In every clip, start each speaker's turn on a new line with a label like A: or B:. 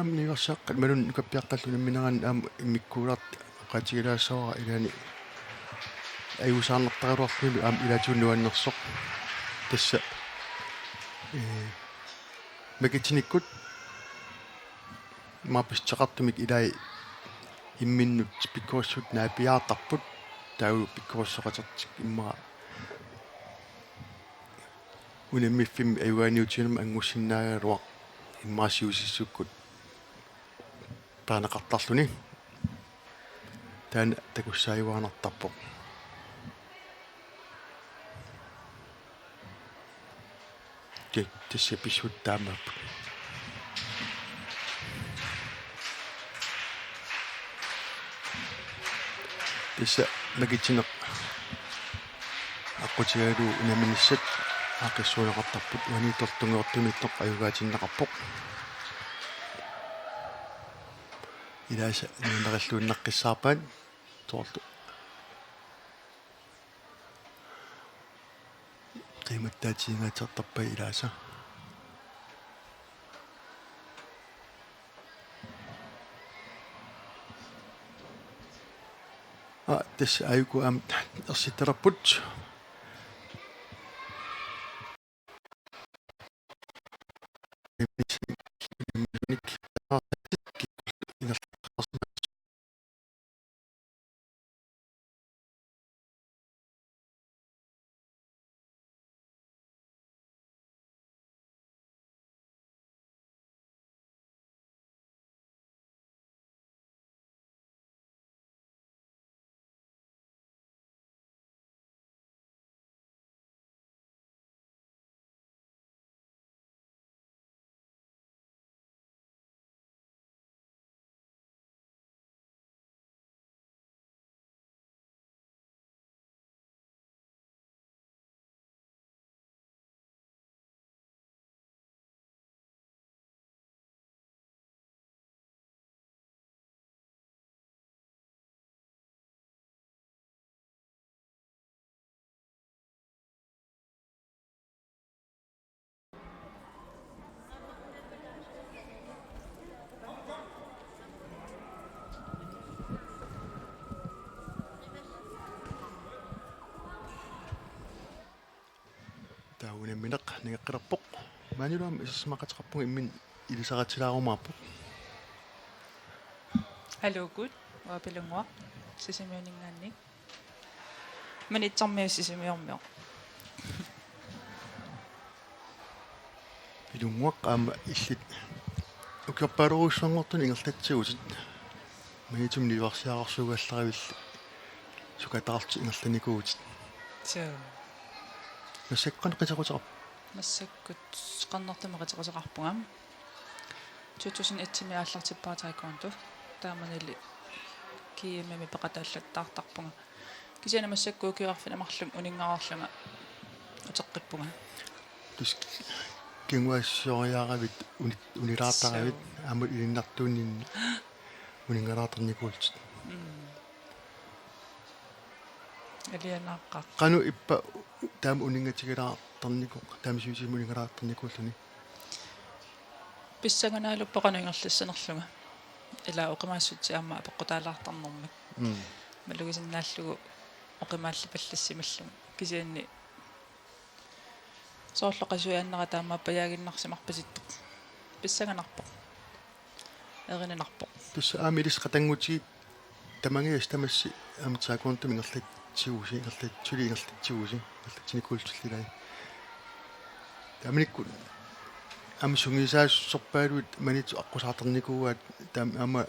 A: am nigarsaaqqat malun ukappiaqqalluna minagan am immikkuulaart qatigilaassawa ilaani ayusaarnertaruarlulu am ilatuunnuannersoq tassa makitinikut maapistaqartumik ilai imminnut pikkuassut naapiaartarput tau pikkuassoqatertik imma unammiffim ayuaaniutiunum angussinnaagaluaq immaasiusissukkut paanaqartarluni taana takussaajuaanartarpoq tässä pissuttaamaappu tässä makitineq aqutigalu unaminissat aaqissuunaqartarput uanitortungeortumittoq ajugaatinnaqarpoq ilaasa nuunaqalluunnaqqissaarpaat toorlu qiimattaatiingaatertarpai ilaasa tässä ajuku am ersittarput taunamminaq nigaqqirarpoq maaniluam isasmaqateqarpung immin ilisaqatilaarumaarpoq
B: алуугут уапилунгуа сисимиунингаанник манитсармиу сисимиормио
A: ilunguaq aama illit ukappaluruussuangortun ingerlatsiugusut manitum nivarsiaqarsuugallarivil sukataarti ingerlanikuutit
B: соо
A: нассаккан qitaquteqar
B: массаккут qannартамеқатеқасеқарпугам 2001 ааллартиппаа таеквондо тааманили киимми пеқатааллаттаартарпунга кисиана массаккуу киуарфина марлум унингаарлунга утеққиппунга
A: тус кингуассориааравит унилаартаравит аама илиннартуунин унингалаатерникуулт
B: алианааққа
A: qanu ippa taam uningatigilaatarnikuq taamisuusimu uningalaatarnikuulluni
B: писсаганаалуппеқануингерлассанерлунга ила оқимаассути аама апеққутаалаартарнэрмик малугисиннааллугу оқимаалли паллассималлуга кисианни соорлоқасуианнера таамааппаяагиннарсимарпаситтоқ писсаганарпоқ эрининарпоқ
A: тус аамилис qatangutiit тамангиас тамасси амтсаакуунтум ингерлатсигуси ингерлатсули ингерлатсигуси тамникку амсунгисаассорпаалуит маниту аққусаартерникууаат таам аама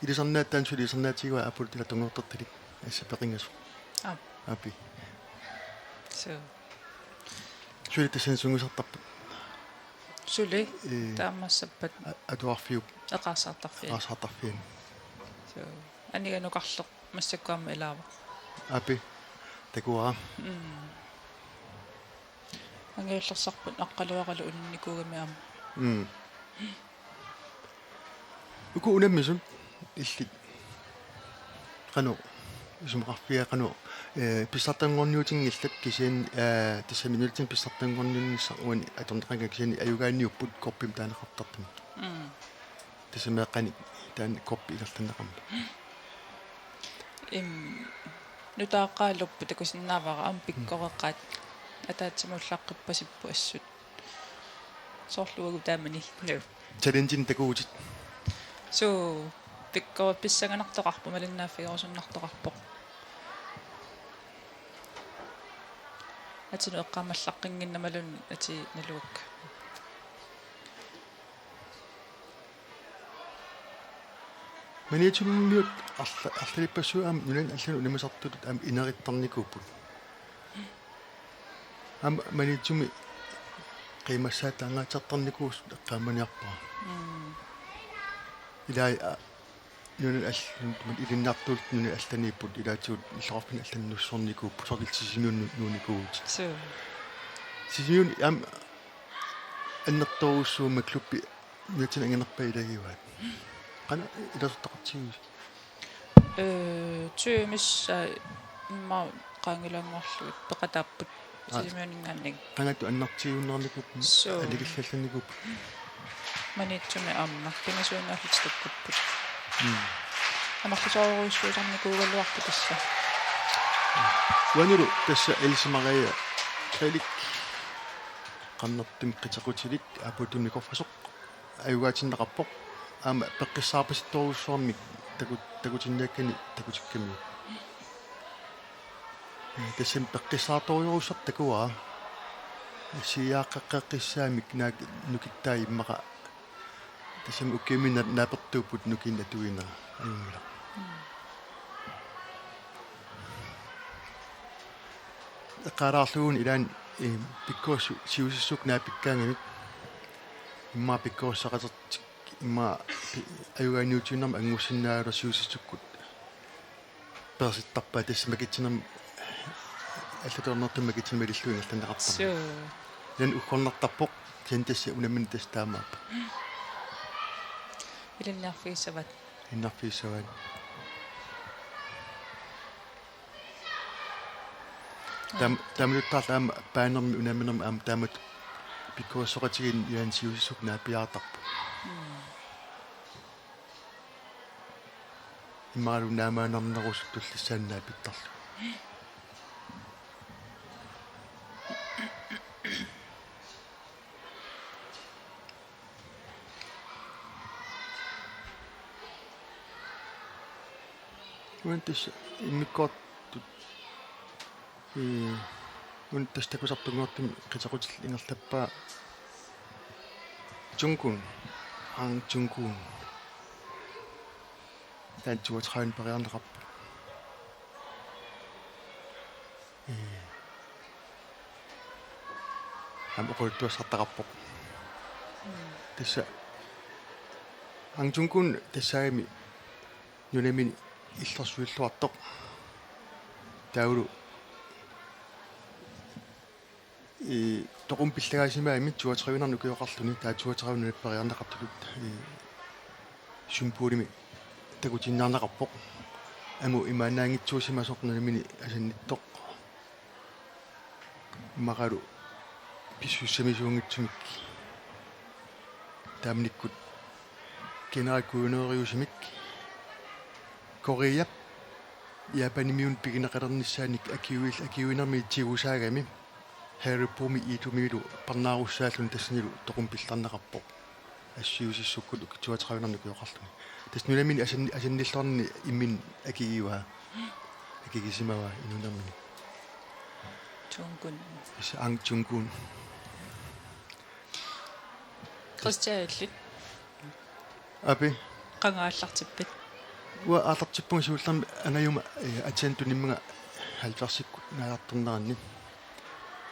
A: илисарнааттаан сулисарнаатигуа апултила тунгортерталик ассапеқингасу апи
B: соо
A: сулит тассан сунгисартарпут
B: сули таамассаппат
A: атуарфиуп
B: эқарсаартарфиан соо аниганукарлеқ массаккуамма илаава
A: апи такуара
B: ангиуллерсарпут аққалуаралу унникуугамиама
A: уку унаммисун иллит қану исумақарфиа қану писсартангорниутингиллат кисиан тассаминултин писсартангорниунгиссар уани аторнеқанга кисиани аюгаанниуппут корпим таанеқартартами тасамеэккани таан корпи илертаннеқарма
B: нутааққаалерпу такусиннаавара ам пиккореққаат атаатсимуллаққиппасиппу ассут соорлуагу таамани ну
A: чаленжин такуутит
B: so пиккорп писсаганартоқарпу малиннааффигорусуннартоқарпоқ атину эққамаллаққингиннамалун ати налуак
A: маничуммиут арлалиппассуаам нунан аллану намасартут ам инериттарникууппут ам маничуми qimmassaataangaatsertarnikuus eqqaamaniarpaa ilai nunun allun ilinnaartuut nunu allaniipput ilaatiut illorpin allannussornikuuppu sokilsisimiun nuunikuut
B: so
A: sisimiun am annertoruussuuma klubbi nuatin angenerpa ilagiuat qana ilasortaqartiguus
B: tymissa imma qaangilangorluit peqatapput sisimiuningaanник
A: qanatu annartiguunnernikup
B: So.
A: aligillallannikup
B: манитсуми аама пингасуунгааллутиккуппут амарлусооруйссуусарникуугаллуарпу тасса
A: wanuru tassa elsimaria krelik qannartum qitaqutilit aputunni korfasoq ayugaatinnaqarpoq aama peqqissaarpasittoruussuarmik takutinniakkani takutikkami tassam peqqissaartoriurussar takuaa siyaaqaqqeqqissaamik naak nukittai immaqa tassam ukkiminna naapertuuput nukin atuinera ayungila eqqaalaarlugun ilaan pikkuassu siusissuk naapikkaangamik imma pikkuassaqatertik imma ayugaaniutiunnerma angussinnaala siusissukkut persittarpaa tassamakitsinam аллаторнертуммакитсима илиллуин алланеқартарма
B: so
A: лан уккорнартарпоқ сан тасса унаммин тастаамааппа
B: илинниарфигиссават
A: иннарфиссаваан тамлуттаарлаама паанерми унамминерми аама таамат пиккуассоқатигин яан сиусисук наапиаартарпу иммаару наамаанернерус туллиссааннаа питтарлу Uintis immikkoottut uintas takusartunguartum qitaqutill ingerlappaa Jungun Hang Jungun tan 32 pariarnerappu ham oqultuassartaqarpoq tassa Hang Jungun tassaami nunamini иллэрсуиллуартоқ таулу тоқум пиллагаасимаами 32-нерну киоқарлуни таа 32-нерну париарнеқартулут сумпуулими такутиннаарнеқарпоқ аму имаанаангитсуусимасоқнамини асанниттоқ иммақалу писсуссамисуунгитсумик таамниккут генералкуунериусимик Korea Japanimiun piginaqalernisaanik akiuinermi tiusаагами Haripumi itumilu parnaarussaalun tassinilu toqumpillarneqarpoq ассиусиссуккут 32-нерну киоқарлуни таснуламини асанниллорни иммин акигиуа акигисимава инунермини
B: Jungun
A: Hang Jungun
B: Christianlit
A: апи
B: qangaallартиппит
A: уа аалартиппунг суулларми анаюма атсантуниммага халварсикку наалартернеранни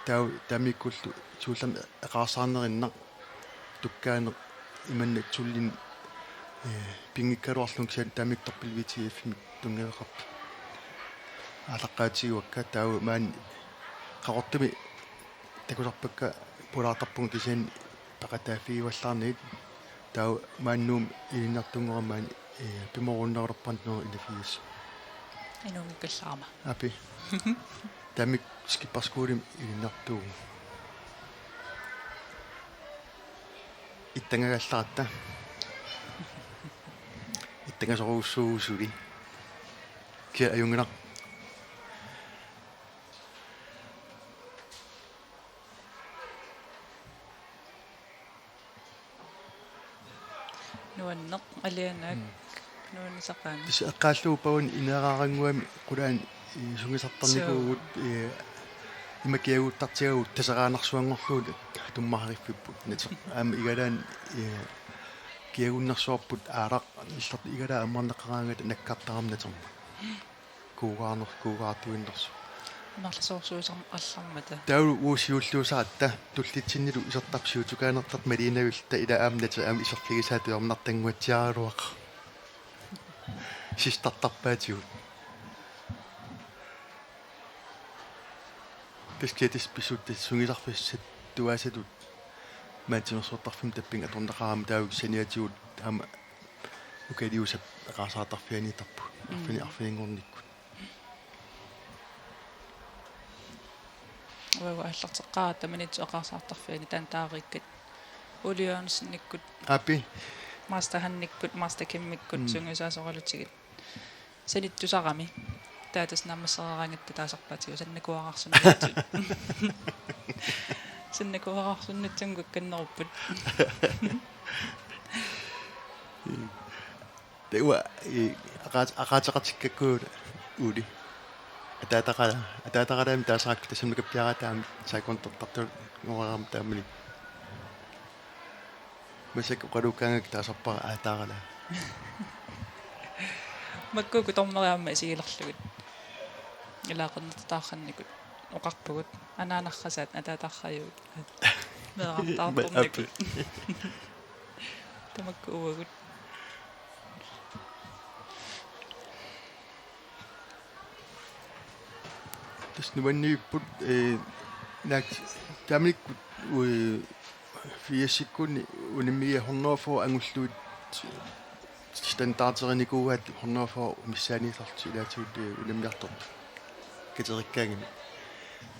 A: тау тамиккуллу суулларми эқарсаарнериннақ туккаане иманнатсуллин пингиккалуарлун ксаан тамикторпилвитиэффимик тунгавеқарпи аалаққаатигуакка тау маан қақортуми такусарпакка пулаартарпунг тисаан пақатаафигуаллаарнигит тау мааннуум илиннартунгорамаани пиморуннерулерпантнер илафиис
B: инумиккаллаарма
A: апи тамик скиппарскуулим илиннартуу иттангагалларатта tengasoruussuusuli kia ajungina
B: nuanneq alianaak nuannisaqaami
A: tis eqqaalluupaun ineeraaranguami qulaan sungisartarnikuugut имакиагуттартигагут тасераанарсуангорлуут туммахариффиппут нате аама игалаан киагуннэрсуарпут аалақ иллерт игалаа аммарнеқараангат наккартарамнатерма куугаартуиннерсу
B: марласоорсуусарм аллармата
A: таулу уусиуллуусаатта туллитсиннилу исертарсиу тукаанертарт малинавилта ила аамнате аама исерлигисаатуарнартангуатсиаралуақ систартарпаатигут тэскетис писуттис сунгисарфиссат туаасатут маатимерсуортарфим таппинга торнеқарами таавик саниатигут аама укалиусап эқарсаартарфианитарпу арфинингорниккут
B: уава аллартеққаа таманитсу эқарсаартарфиани таантаариккат улиуарнссинниккут
A: апи
B: мастаханниккут мастакиммиккут сунгисаасоралутигит саниттусарами таатас наммассерарангатта таасарпатиу саннакуарарсуннатсут саннакуарарсуннатсунгук каннеруппут
A: теуа акаатеқартиккаккуут ули атаатақалаами таасаакку тасаммакаппиаратаами сааконтортарту норарам таамани масак оқалукаангак таасарпара аатаарала
B: маккуку тормериамма исигилерлугут илаақорнатааққанникут оқарпугут анаанаррасаат атаатаарраюут мерартаарторникут тамакку уагут
A: таснуваннииппут наак тамиккут фиассиккуни униммиа хорноофоо ангуллуут стандартэрникууаат хорноофоо миссааниилларти илаатигут униммиартор катериккаагими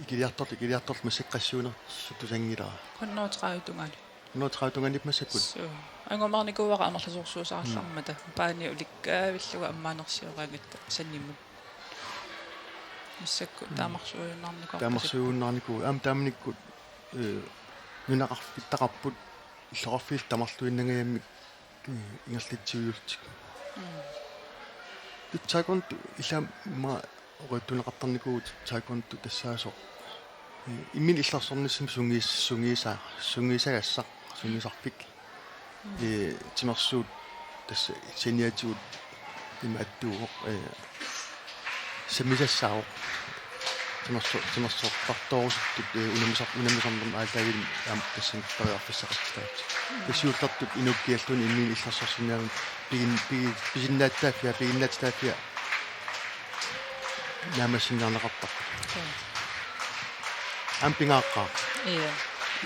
A: икилиарторл массаққассуунер сутусангилара
B: конноотрааютунгали
A: нотраутунганип массаккут
B: ангомарникууара амерласуурсуусаарлармата паани уликкаавиллуга аммаанерсиораангатта санниммут массакку
A: таамарсууннарникуу таамниккут нунақарфиттақарпут иллоқарфиил тамарлуиннагаяаммик ингерлитсиуйултик тагонту иллам ма оруттунеқартарникуут тагонту тассаасо иммин илларсорниссим сунгисагассақ сунгисарпик тимерсуут тасса синиатигут имааттууоқ самисассао тимерсоортарторусуттут унамисарнам аалтаагил аам тассан тариарфиссақартаат тасиуллартут инуккиаллуни иммин илларсорсинаавин пигиннааттаафиа наамассинаарнеқартар ампингааққаа
B: ия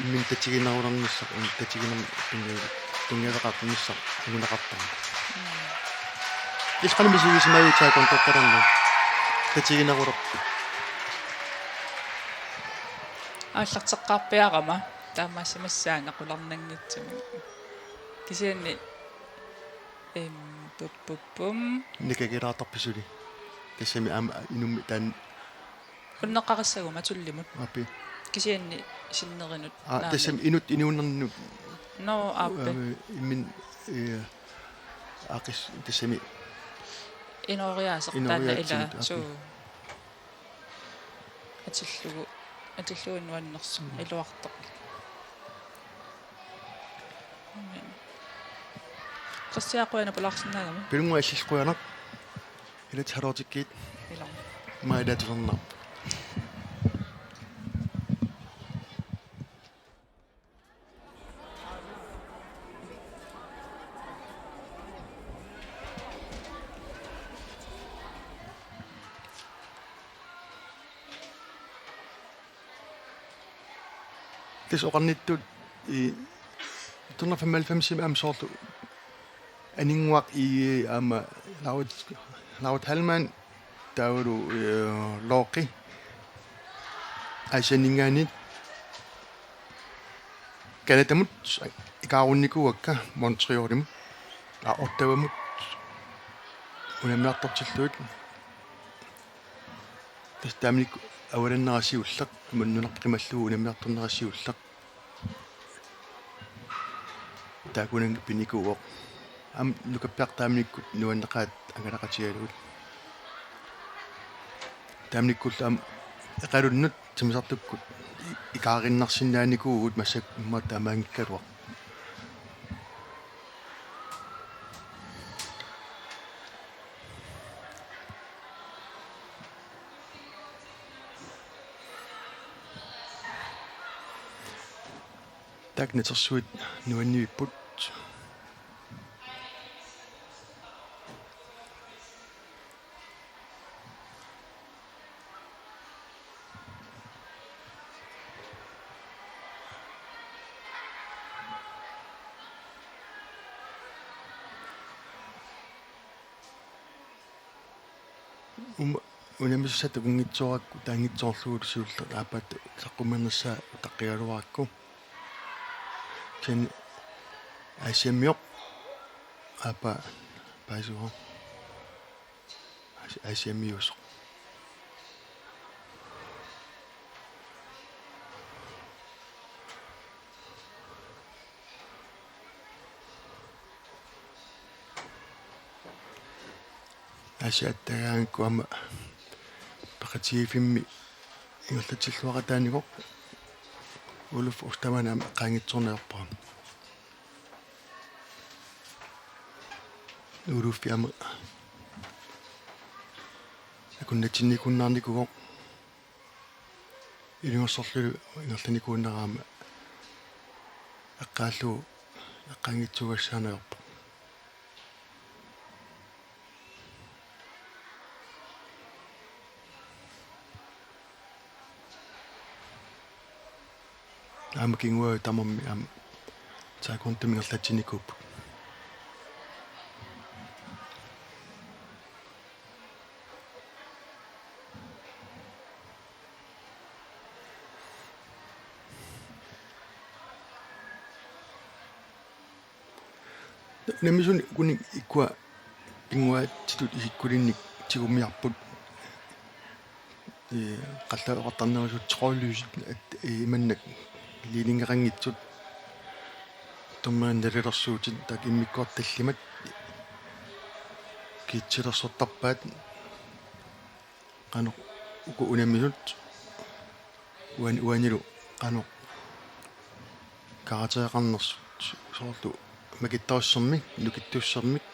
A: иммин татигинерулерниссақ татигинер тунгеқартунниссақ агунеқартар исқани мисигисимаюутаа контоттарнаа татигинерулерпу
B: ааллартеққарпиарама таамаассимассаана қуларнангитсуми кисианни пуппум
A: никагераатарписули тассами аама инумми таан
B: уннеқарассагума туллимут
A: апи
B: кисианни синнеринут
A: тассами инут инууннарнут
B: но аппе
A: иммин акис тассами
B: инориаасертаана ила суу атиллугуинуаннерсу илуартоқ қассиақуана палаарсинаагама
A: пилунгуа иллисқуянақ илат халоотиккиит
B: илар
A: маилаатусернаа тэс оқарниттут турна 95 ам соорлу анингуақ и ама лаут халман тауру лоқи асенингаанит канатамут икаарунникуакка монтриорим оттавамут унамиарторtilluut тастаамник аваланнерасиуллақ маннунақ қималлугу унамиарторнерасиуллақ таакунан пиникууоқ ам лукаппиартаамниккут нуаннеқаат ангалақатигалуут таамниккулла ам эқалуннут тимисартуккут икаариннарсинааникуугут массак имма таамаангиккалуақ так нетерсуит нуаннииппут унамиссата кунгитсооракку таангитсоорлугут суулла аапаат саққумернссаа таққигалуаракку кен асемиоқ апа паисуо асемиус асиаттагаанку ама пакатиифимми ингерлатиллуаратааниго улуф устамана qaangitsorneerpaa улуффи ама акуннатинникуннаарникуго илингорсорлу ингерланикууннераама аққааллу аққаангитсугассаанаерпа ам кингуа тамамми ам тааконтумингерлатиникууп немисуни куни иккуа кингуа титут исиккулинник тигумиарпут қаллаоқартарнерисут троллюсит иманнак лилингерангитсут томмаан далерсуутит так иммиккуарталлимат китсилерсортарпаат qano uku unamminut uanilу qano karateaqarnersut soorlu makittaussermik nukittuussermik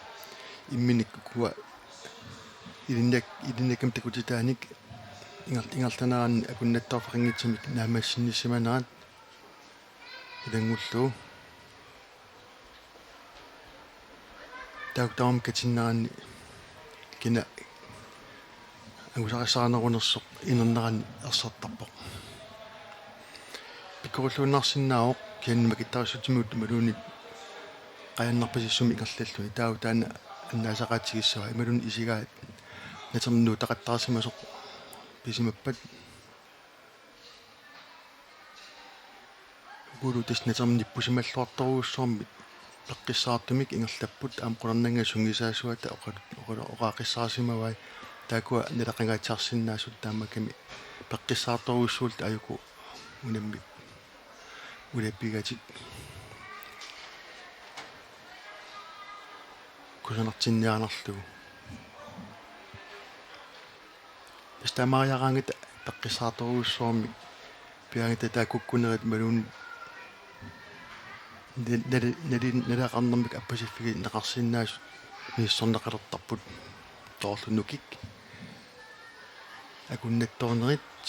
A: imminik kuwa ilinnak takutitaanik ingertanaraan akunnattaorfaqingitsimik naamassinissimanaat ilangullu taam katinnaranni kina angusaqissaanerunерсоq inernaran ersartarpoq pikkurulluunarsinnaaoq kiannimak ittarassutimuut maluunit qayannerpasissumi ingerlalluni taau taana annaasaqaatigissua imalun isigaat naternu taqattarassimasoq pisimappat gulu tasnaternnippusimalluartoruussormit peqqissaartumik ingerlapput aam qularnanga sungisaasuata oqaaqissaasimavai taakua nilaqangaatiarsinnaasut taamakami peqqissaartoruussuult ajuku unammik ulappigatik kusanartinniarnerlugu istamaariaqaangita peqqissaartoruussuarmik piangita taakukkunerit maluun nalaqarnermik appasiffigi neqarsinnaasut niissorneqalertarput toorlunukik akunnattornerit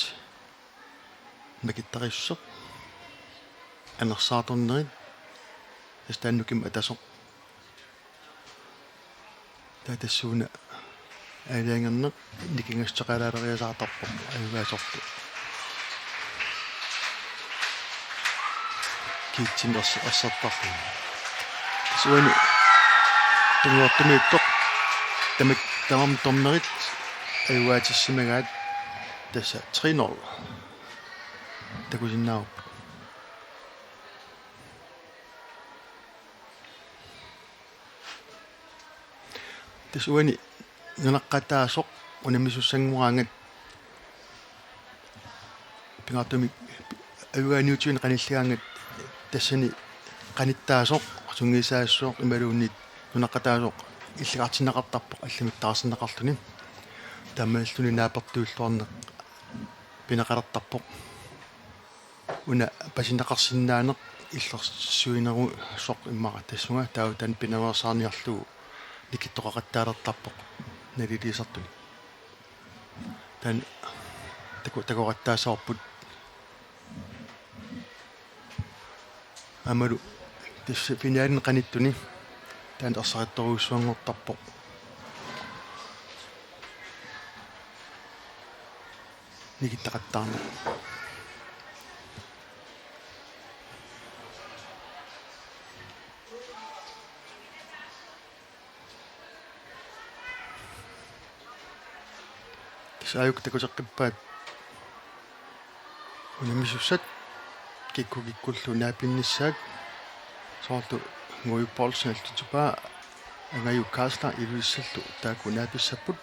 A: makittarisseq anersaatornerit astaannukim atasoq tatassuuna aaliangerneq nikingasteqalaалериасаартарпоq аюгааsortu kitsin assartarlu suani tunguartumiittoq tamak tamam tornerit аюгаатиссимагаат тасса тринер такусиннаарп тасуани nunaqqataasoq unamissussangmuaangat pingaartumi aluaaniutiun qanilligaangat тассани qanittaasoq sungiisaassuoq imaluunniit nunaqqataasoq иллиqartinneqartarpoq алламиттаарсинеқарлүни таамааллуни наапертууллуарнеқ пинеқалертарпоq уна пасинеқарсиннаанеқ иллерсуинеру соқ иммара тассунга таутан пинаверсаарниарлугу никиттоқақаттаалертарпоq налилисартуни тан такоқаттаасаарпут амалу тасса финаалин қаниттуни таан арсаратторуссуангортарпоq никиттақаттаарне сааюк такусеққиппаат унамисуссат киккуллу наапиннissaак соорту ngуйуппорсналлутупаа ангаю каасла илуиссаллу тааку нааписсаппут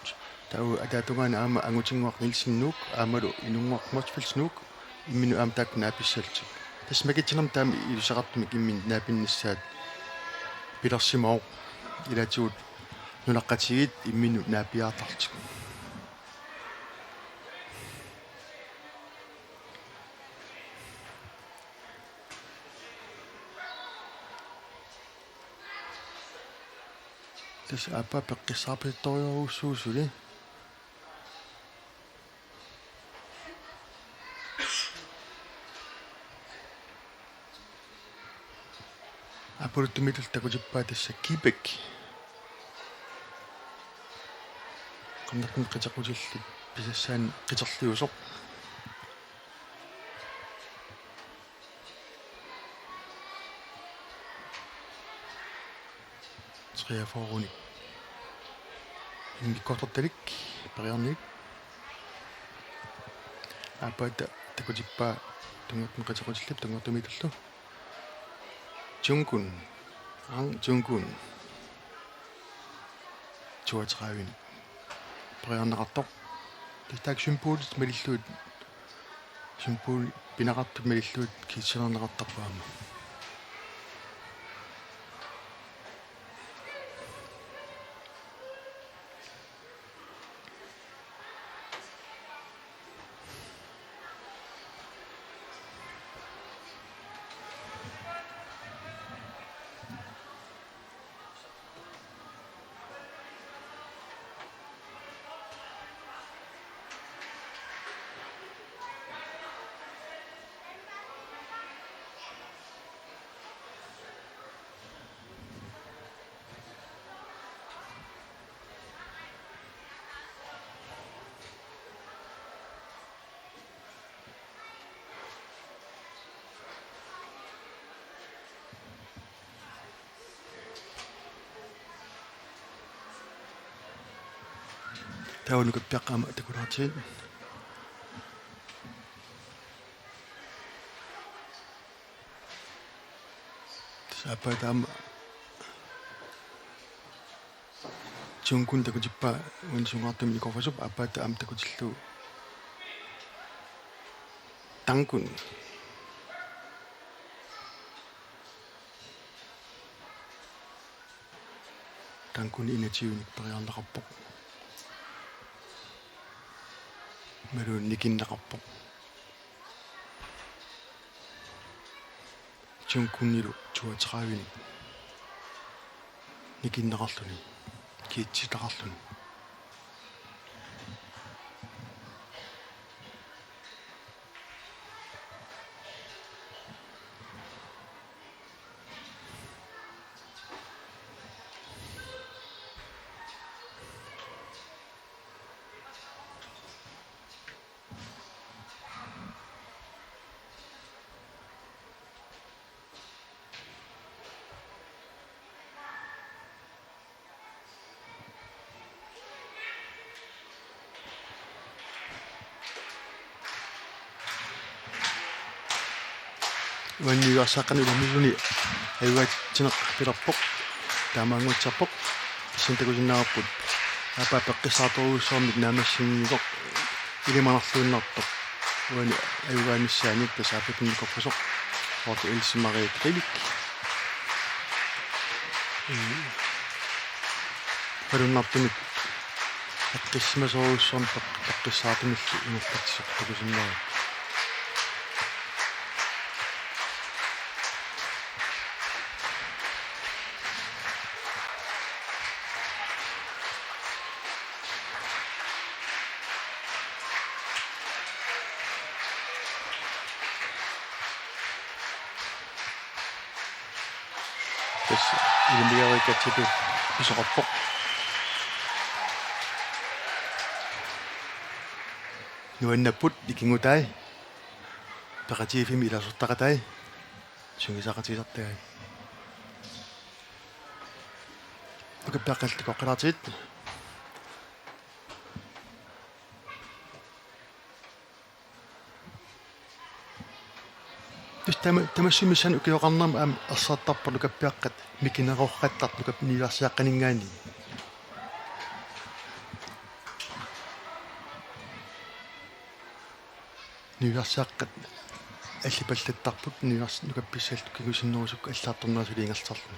A: тау атаатунгаана аама ангутингуақ нилсиннуук аамалу инунгуарматфилснуук иммину аам таак нааписсалтик тасмакитсинерм таами илусеқартумик иммин наапиннissaат пилерсимао илатигут нунаққатигит иммину наапиаартартик тас апа пеққиссаарпитториоруссуусули апорутумитул такутиппаа тасса кибек qannarpun qitaqulilli pisassaan qiterliusoq triaforuni imikkortortalik pariarnik апаата такутиппаа тунгатун qitaqulillap tungertumitullu Junggun Junggun 32 приарнеқартоқ титаак символит мелиллуут символ пинақартут мелиллуут китсинернеқартарпаама таунук пиаққама такулаартигит сапатам Junggun такутиппаа унсунгаартами икорфасуп апаата ам такутиллу Tanggun Tanggun inatiunik pariarneqarpoq malu nikinneqarpoq Junggunnilu 32 nikinneqarluni kiitsitaqarluni wanniuarsaqani ulamiluni ayuatsinaq pilarpoq taamaangutsarpoq sintakusinnaraput апа пеққисааторуусуармик наамассингиго илиманарлуиннартоқ уани аюгаанissaani тасаапакинникорпусоқ орти элсимариит қилик паруннартумик аққиссимасоруусуарми пеққисаатумиллу инерлатсиортукусиннери тас илимиарикатсипу исоқарпоқ нуаннаппут икингутай пеқатиифими иласортақатай сунгисақатисартагай укаппеққалтикоққилаартигит тамассимиссан укиоқарнерма аама ерсааттарпа лукаппиаққат микинеқорқаттарт лукап ниларсиаққанингаани ниларсиаққат аллипаллаттарпут ниларс лукапписсаалт кигусиннерусукку аллаартарнерасу лиингерларлу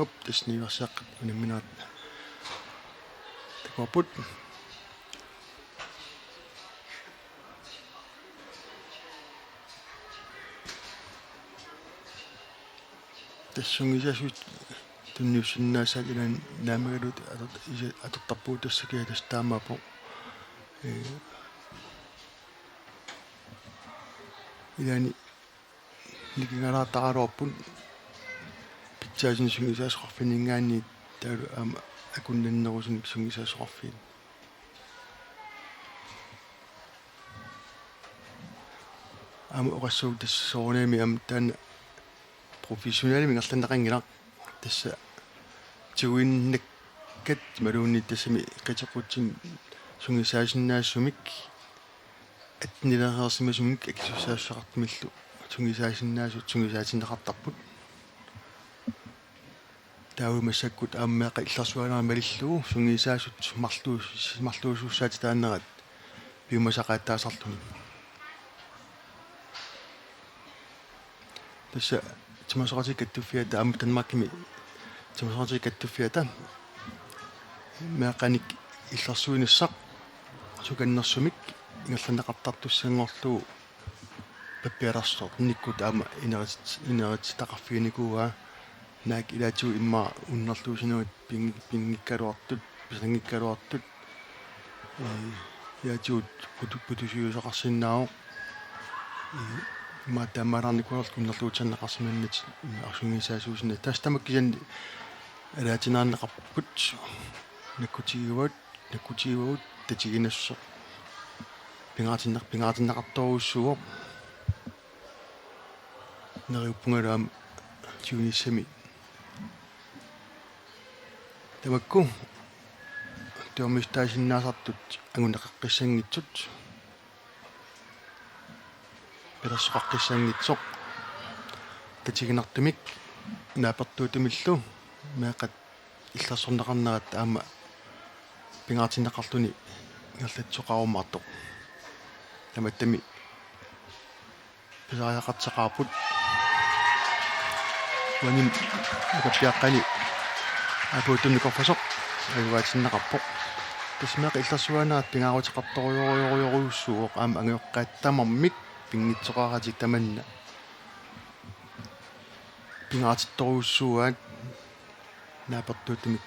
A: оп тэсниварсааққат унамминаат такопут тассунгисасут тунниуссиннаасаак илан наамагалут атортарпуут тассакиа тастаамаапо илани никингалаатаралуарпун питсаасин сунгисаасоқарфинингаани таалу аама акуннаннерусуник сунгисаасоқарфин аама оқассуу тассоорнеами аама таана профессионали мингерланнеқангилақ тасса тигуиннаккат малуунни тассами қатеқутсин сунгисаасиннаассумик атнилереерсимасумик акисуссаассақартмиллу сунгисаасиннаасут сунгисаатиннеқартарпут таавимассаккут ааммеэқа иллерсуанаа малиллуу сунгисаасут марлуусуссаати тааннерат пиумасақааттаасарлуни тасса тимасоратиккаттуффиата аама танмаккими тимасоратиккаттуффиата меэқаник иллерсуинассақ суканнерсумик ингерланеқартартуссангорлуу паппиаларсоо никкут аама инерит тақарфиникууа наак илаатсуу имма уннерлуусинуат пингиккалуартут писангиккалуартут яатсуут путусиусақарсиннаау матамаранникуарлу уннерлуутсаннеқарсиманнат арсунгисаасуусина тастамаккисан алаатинааннеқарпут наккутигуут татигинассо пингаатиннеқарторуссуо нариуппунгалаам тиунissami тамакку туомистаасиннаасартут агунеқаққиссангитсут пилерсоқаққиссангитсоқ татигинартумик наапертуутумиллу меэқат иллерсорнеқарнерат аама пингаатиннеқарлуни ингерлатсоқарумаартоқ таматтами писариақартеқарпут ваним укаппиаққани апуутунникорфасоқ агуатиннеқарпоқ тасмеэқ иллерсуанаат пингаарутеқарторуйоруйоруйуссууоқ аама ангиоққааттамармик пингитсоқаратик таманна пингаатитторуйуссууаат наапертуутумик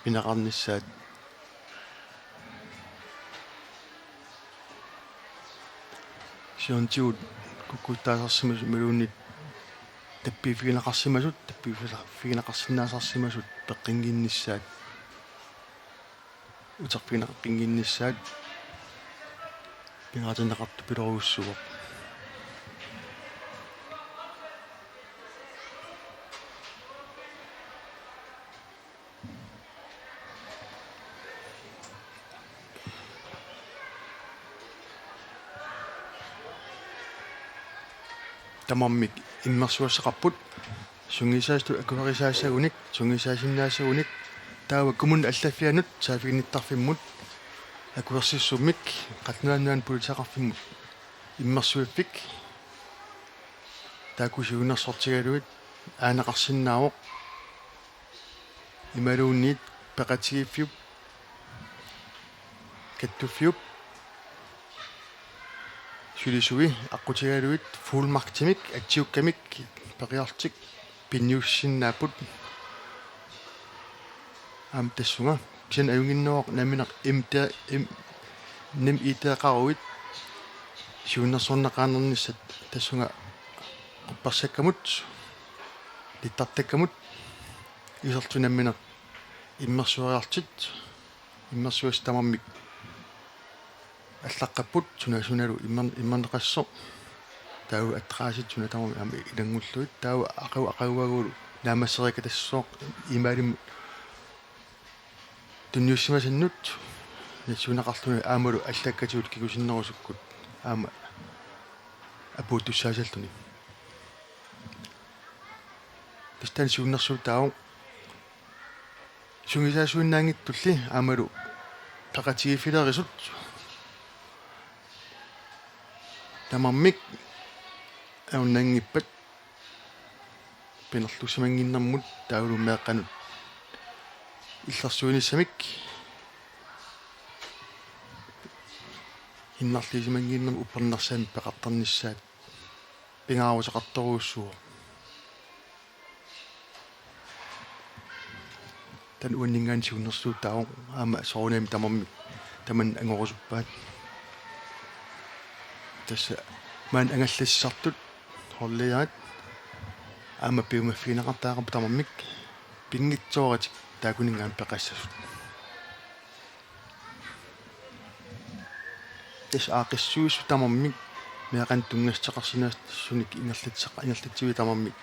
A: пинеқарниссаат сионтиут куккуттаасарсимасу малууннит таппифигинеқарсимасут таппифигинеқарсинаасарсимасут пеққингинниссаат утерпигинеққингинниссаат пингаатинеқарту пилоруйуссуоқ тамармик иммерсуассеқарпут сунгисаасту акулерисаассагуник сунгисаасиннаассагуник таава кумун аллаффианут саафигниттарфиммут акулерсиссуммик қатнуаннуан политеқарфиммут иммерсуиффик таакусиунерсортигалуит аанеқарсиннаавоқ ималуунниит пеқатигиффиуп каттуффиуп сулисуи аққутигалуит фулмартимик атсиуккамик пеқиартик пинниуссиннааппут тассунга син аюнгиннооқ наминақ имта ним итеқаруит сиуннерсорнеқаанерниссат тассунга қуппарсаккамут литтартаккамут исертунамминақ иммерсуариартит иммерсуас тамармик аллаққаппут суналу иммернеқассо таау атраасит суна тамарми ами илангуллуит таау ақауагулу наамассерика тассооқ имаалим тунниуссимасиннут нисунақарлуни аамалу аллаккатиут кигусиннерусуккут аама апуутуссаасалтуни тастан сиуннерсуу таау сунгисаасуиннаангиттулли аамалу пеқатигиффилерисут тамармик ауннангиппат пинерлусимангиннэрмут таулумеэққанут иллерсуинissамик иннарлисимангиннэрм уппернерсаами пеқартарниссаат пингаарусеқарторуussуо тан уаннингаан сиуннерсуу таа аама соонами тамарми таман ангорусуппаат тасса маан ангаллассартут холлиаат аама пиумаффинеқартаақарпа тамармик пингитсооритик таакунингаан пеқассасут тас аақиссуусу тамармик меқан тунгастеқарсинаас суник ингерлатсиви тамармик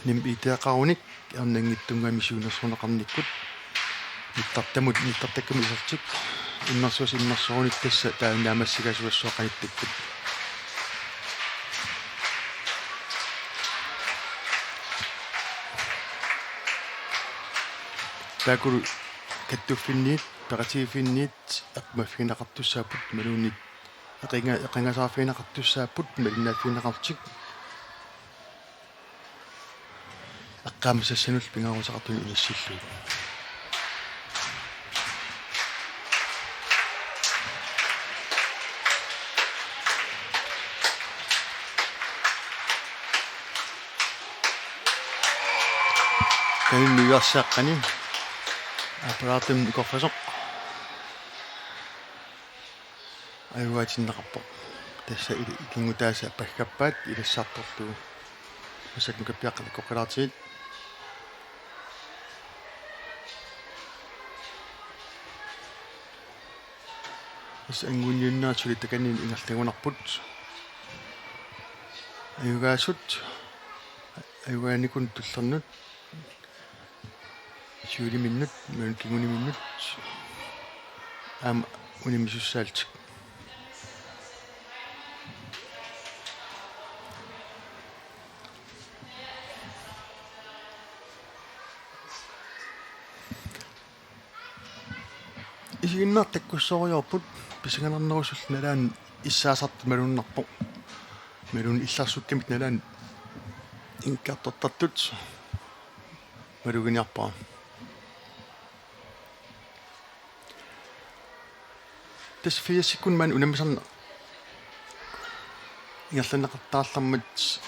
A: ним итеақаруник арнангиттунгами сиунерсорнеқарниккут ниттартакками исертик иммерсуас иммерсооник тасса таанаамассигасуассуақаниттаккут таакуру каттуффинниит пеқатигиффинниит ақмаффинеқартуссааппут малуунит эқингасааффинеқартуссааппут малинааффинеқартик аққаамассассанул пингаарусеқартуни иниссиллуит кэн нуяссааққани апаратум коффасоқ аюатиннеқарпо тасса икингутааса паггаппаат илассаарторлуу масакнукаппиаққали коққилаартигит ис ангунниуннаатсули таканин ингерлагунарпут аюгаасут аюгааникун туллернут 20 минут мен кингуни минут ам унимисуссаалтик исигиннартаккуссориорпут писанганернерусул налаан иссаасарт малуннарпо малун илларсуккамит налаан инкартортартут малугиниарпаа тас 4 секунд ман унамсарна ингерланеқартаарлармат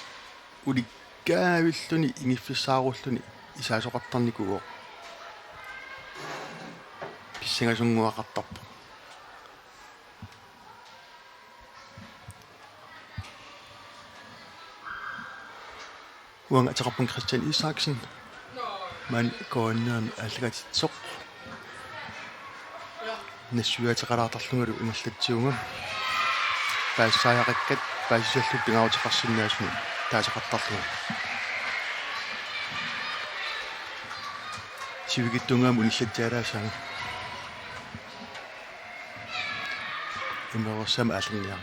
A: уликкаавиллуни ингиффиссааруллуни исаасоқартарникугоо писсагасунгуақартарпа уанга атеқарпун Кристиан Исааксен ман кооннаан аллагатитсоқ нассуатеқалаартарлунгалу ингерлатсиунга паассааяқаккат паассаллу пингаутеқарсиннаасуни таасеқартарлунга сивигиттунгаам униллатсаалаасаага иммерсама аллиниа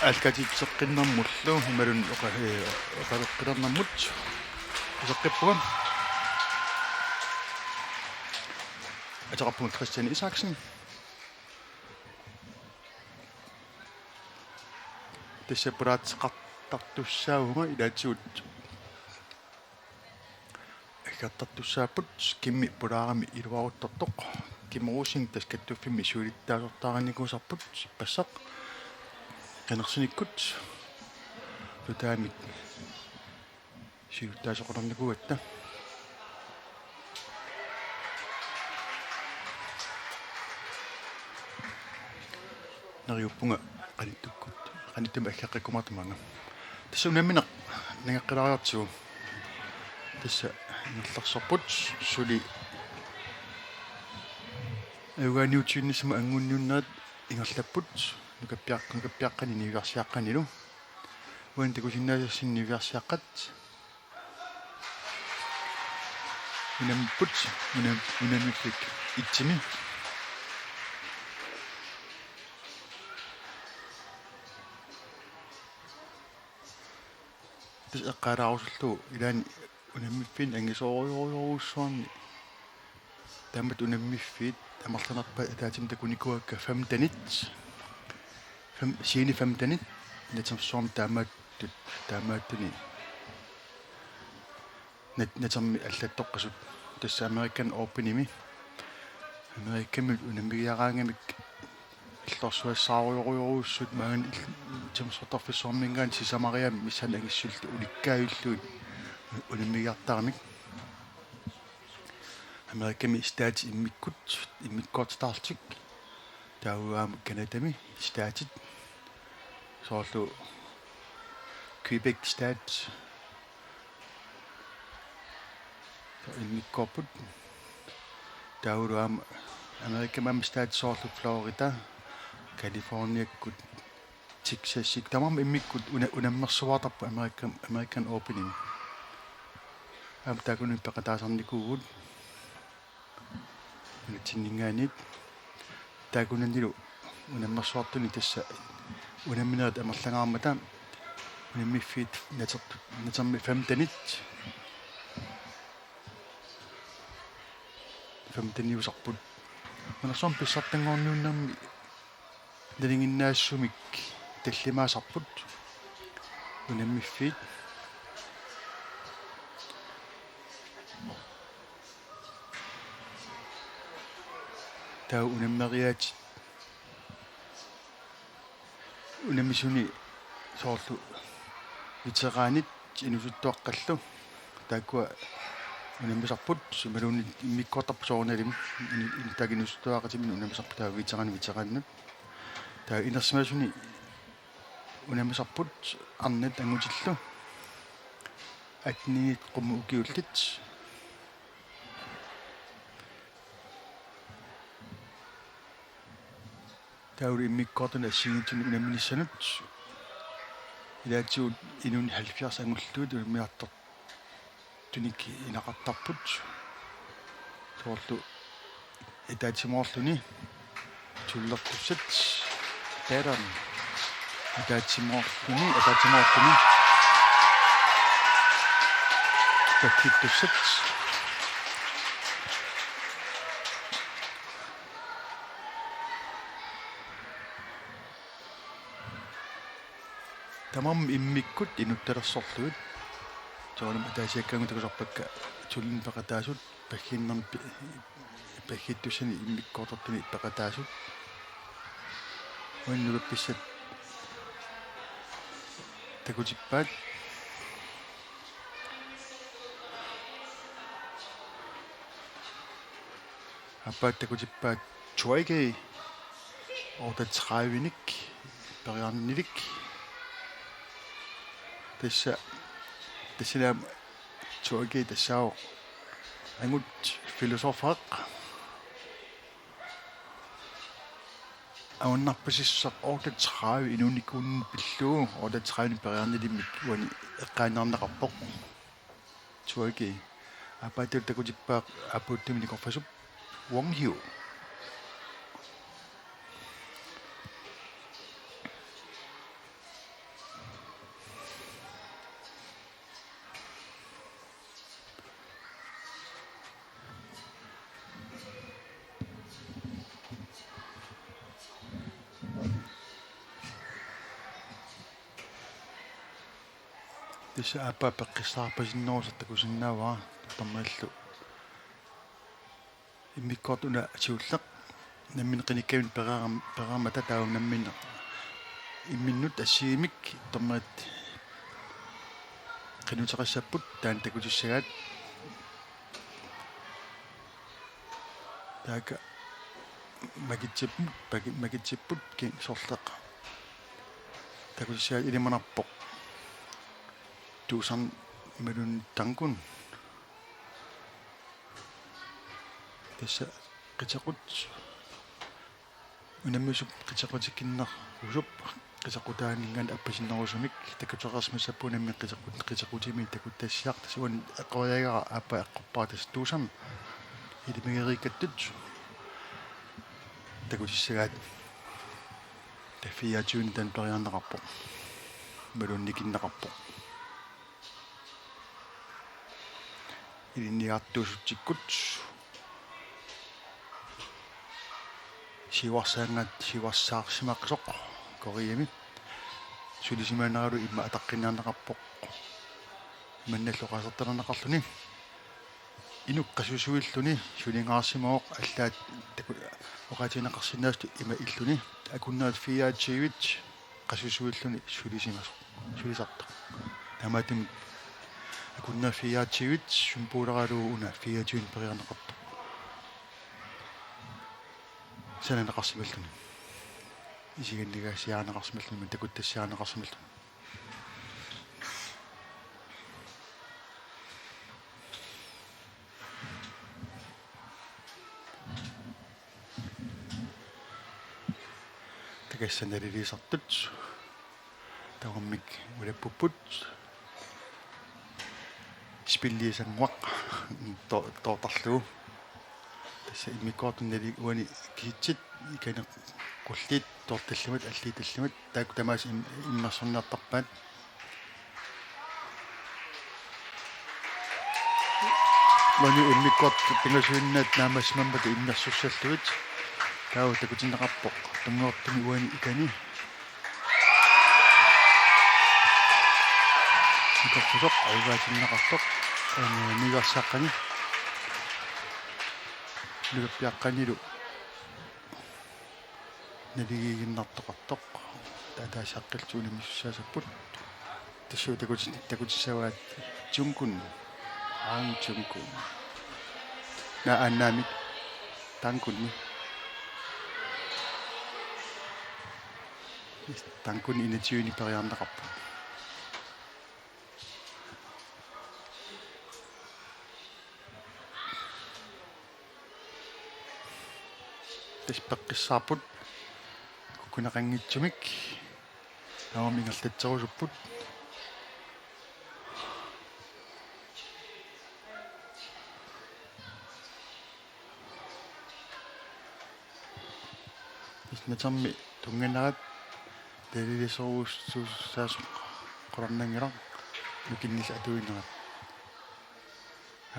A: алкатитсеққиннэрмуллу ималун оқалеққилернэрмут исеққиппугам атеқарпугут Christian Isaksen тассаппураатеқартартуссаагунга илаатсуут аггартартуссааппут кимми пулаарами илуаруттортоқ кимерусин таскаттуффими суулиттаасортаараникуусарпут пассақ канерсиниккут тутаамик сиуттаасоқорнакуатта нариуппунга qaниттуккут qaниттума аггаққиккумартамаanga тасса унамминеқ нагаққилариартигу тасса нерларсорпут сули эуганиутиуннисма ангуннуннерат ингерлаппут нукаппиаққани нивиарсиаққанилу уан такусиннаасассин нивиарсиаққат унампут унаммиффик итсими тас эққалаарусуллу илаани унаммиффин ангисоориориоруссуарни таммат унаммиффит амарланерпа таатим такуникуакка 5 танит 5 танит нэтсэрсуарми таамааттуни нэтсэрми аллаттоққасут тасса American Open-ими American унаммигиараангамик иллорсуассааруйоруйоруссут маан тимсорторфиссуармингаан сисамариами миссан агиссуллу уликкааюллуут унаммигиартарамик American стаат иммиккортартик тауаам канадами стаатит соорлу Quebec стаат иммиккорпут тауаам American стаат соорлу Флорида Калифорниаккут Texasик тамам иммиккут унаммерсуаартарпу American Open ам такунун пекатаасарникуугут тиннингаанит таагунанилу унаммерсуартуни тасса унамминерат амерлангаармата унаммиффит натерми 5 танит 5 таниусарпут манерсуам писсартангорниуннэрми налингиннаассумик таллимаасарпут унаммиффит тау унаммериаат унаммисуни соорлу ветераанит инусуттуаққаллу тааккуа унаммисарпут сумалуни иммиккортарпу соорналим тагинусуттуақатимин унаммисарпу таа ветерааннут таа инерсимасуни унаммисарпут арнат ангутиллу атни қуму укиуллит таури иммиккортуна сигитсуни унамминиссанут илаатсуут инуни 70 ангуллуут улмиартор туники инақартарпут соорлу итаатимоорлуни туллертуссат тэран итаатимоорлуни таккиттуссат тамам иммиккут инутталерсорлуут тоонам таасиаккангу такусарпакка туллин пекатаасут паггиннерм паггиттусани иммиккоортортуни пекатаасут уаннугапписсат такутиппаат аппаат такутиппаат чуайгей орта 30-ник периарнилик тасса чуайгей тассао ангут философаақ ауннарпасиссақ орта 30 инуникуун пиллуу орта 30 периарнилиммик уани эққааннаарнеқарпоқ чуайгей аппаат такутиппаақ аппуттуминикорфасуп Wonghyu Tässä appa peqqissaarpasinnorusa takusinnaavaa tammallu immikkortuna asuulleq nammin qinikkamin peraamata taum nammin imminnut assiimik tammarit qinuteqissapput taan takusissagaat taaka magitsiput kin sorleq takusissagaat ilimanarpoq tuusan malun tankun tässä qitaqut unammusup qitaqutikinnar usup qitaqutaaningan appasinnerusumik takuteqersmassappunammi qitaqutimi takuttassiaq tasuan aqoriagara appa eqqorpaa tas tuusam ilimigeriikattut takusissagaat taffiaatuun tan periarneqarpoq malunnikinnaqarpoq ilinniartuusuttikkut siuarsaarsimaqsoq koriami sulisimaaneralu imma ataqqinnaarneqarpoq mannalloqasertalerneqarluni inuqqasusuilluni sulingaarsimooq allaat oqatineqarsinaastu ima illuni akunnaat fiaatiivit qasusuilluni sulisartaq tamaatim akunna fiaatiivit sumpuuleralu una fiaatiun periarneqartoq sananaqarsimalluni isigannigaasiaarneqarsimalluni takuttassiaarneqarsimalluni takassanalilisartut tawammik ulappupput spilliisanguaq tootarlugu tässä immikkortunnali uani kiitsit ikane qulliit toortallimat alliitallimat taak tamaas immersorniartarpaat wani immikkort pingasuinnaat naamassimammata immersussallugut taaw takutinneqarpoq tunguortumi uani ikani ikortusoq aivaatinneqartoq nigarsaqqani nuluppiaqqanilu navigiginnartoqartoq taataasaqqiltuuni missussaasapпут тассуу такутиссаваат тюнкун тюнкун на аннамик танкунни танкун инатиуни периарнеқарпу тас пеққиссаарпут кукунеқангитсумик наамингерлатсерусуппут исматамми тунганаат талилисоруссуусаас qoranangila nukinnil atuinnerat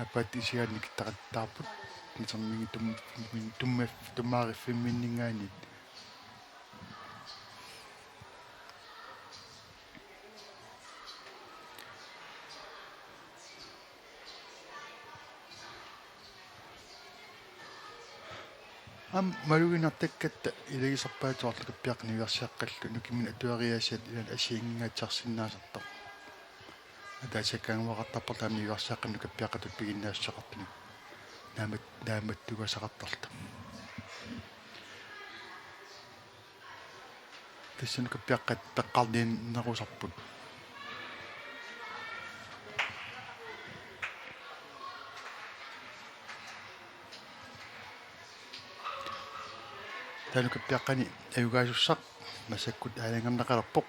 A: апат исианик тaqattaarput нисермиги tummaariffiminningaanit малугинартаккатта илагисарпаатуарлукаппиақниуарсиаққаллу нукиммин атуариаасиат илан асиингингатсарсинаасартар атаасаккаангуақартарпарлаамни юарсааққанну каппиақатут пигиннаассақартуни нааматтугасақартарта тассану каппиаққат пеққарниин нерусарпут тану каппиаққани аюгаасуссақ масаккут аалангернеқалерпоқ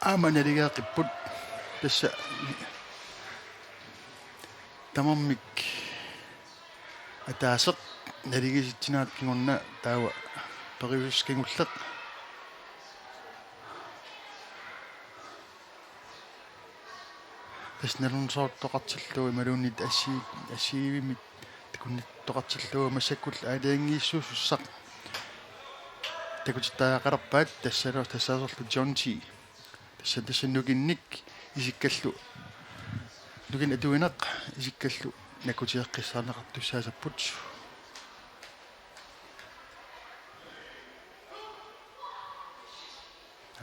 A: ааманалигаақиппут тасса тамаммик атаасеқ налигиситсинаақкигорна таава периусскингуллеқ таснерунсооттоқартиллуи малууннит ассиивимит такунниттоқартиллуа масаккул аалиангииссуусуссақ такутиттаақарпаат тассаасерлу John T тассаннукинник
C: isikkallu nugin atuineq isikkallu nakutieqqissaaneqartussaasapпут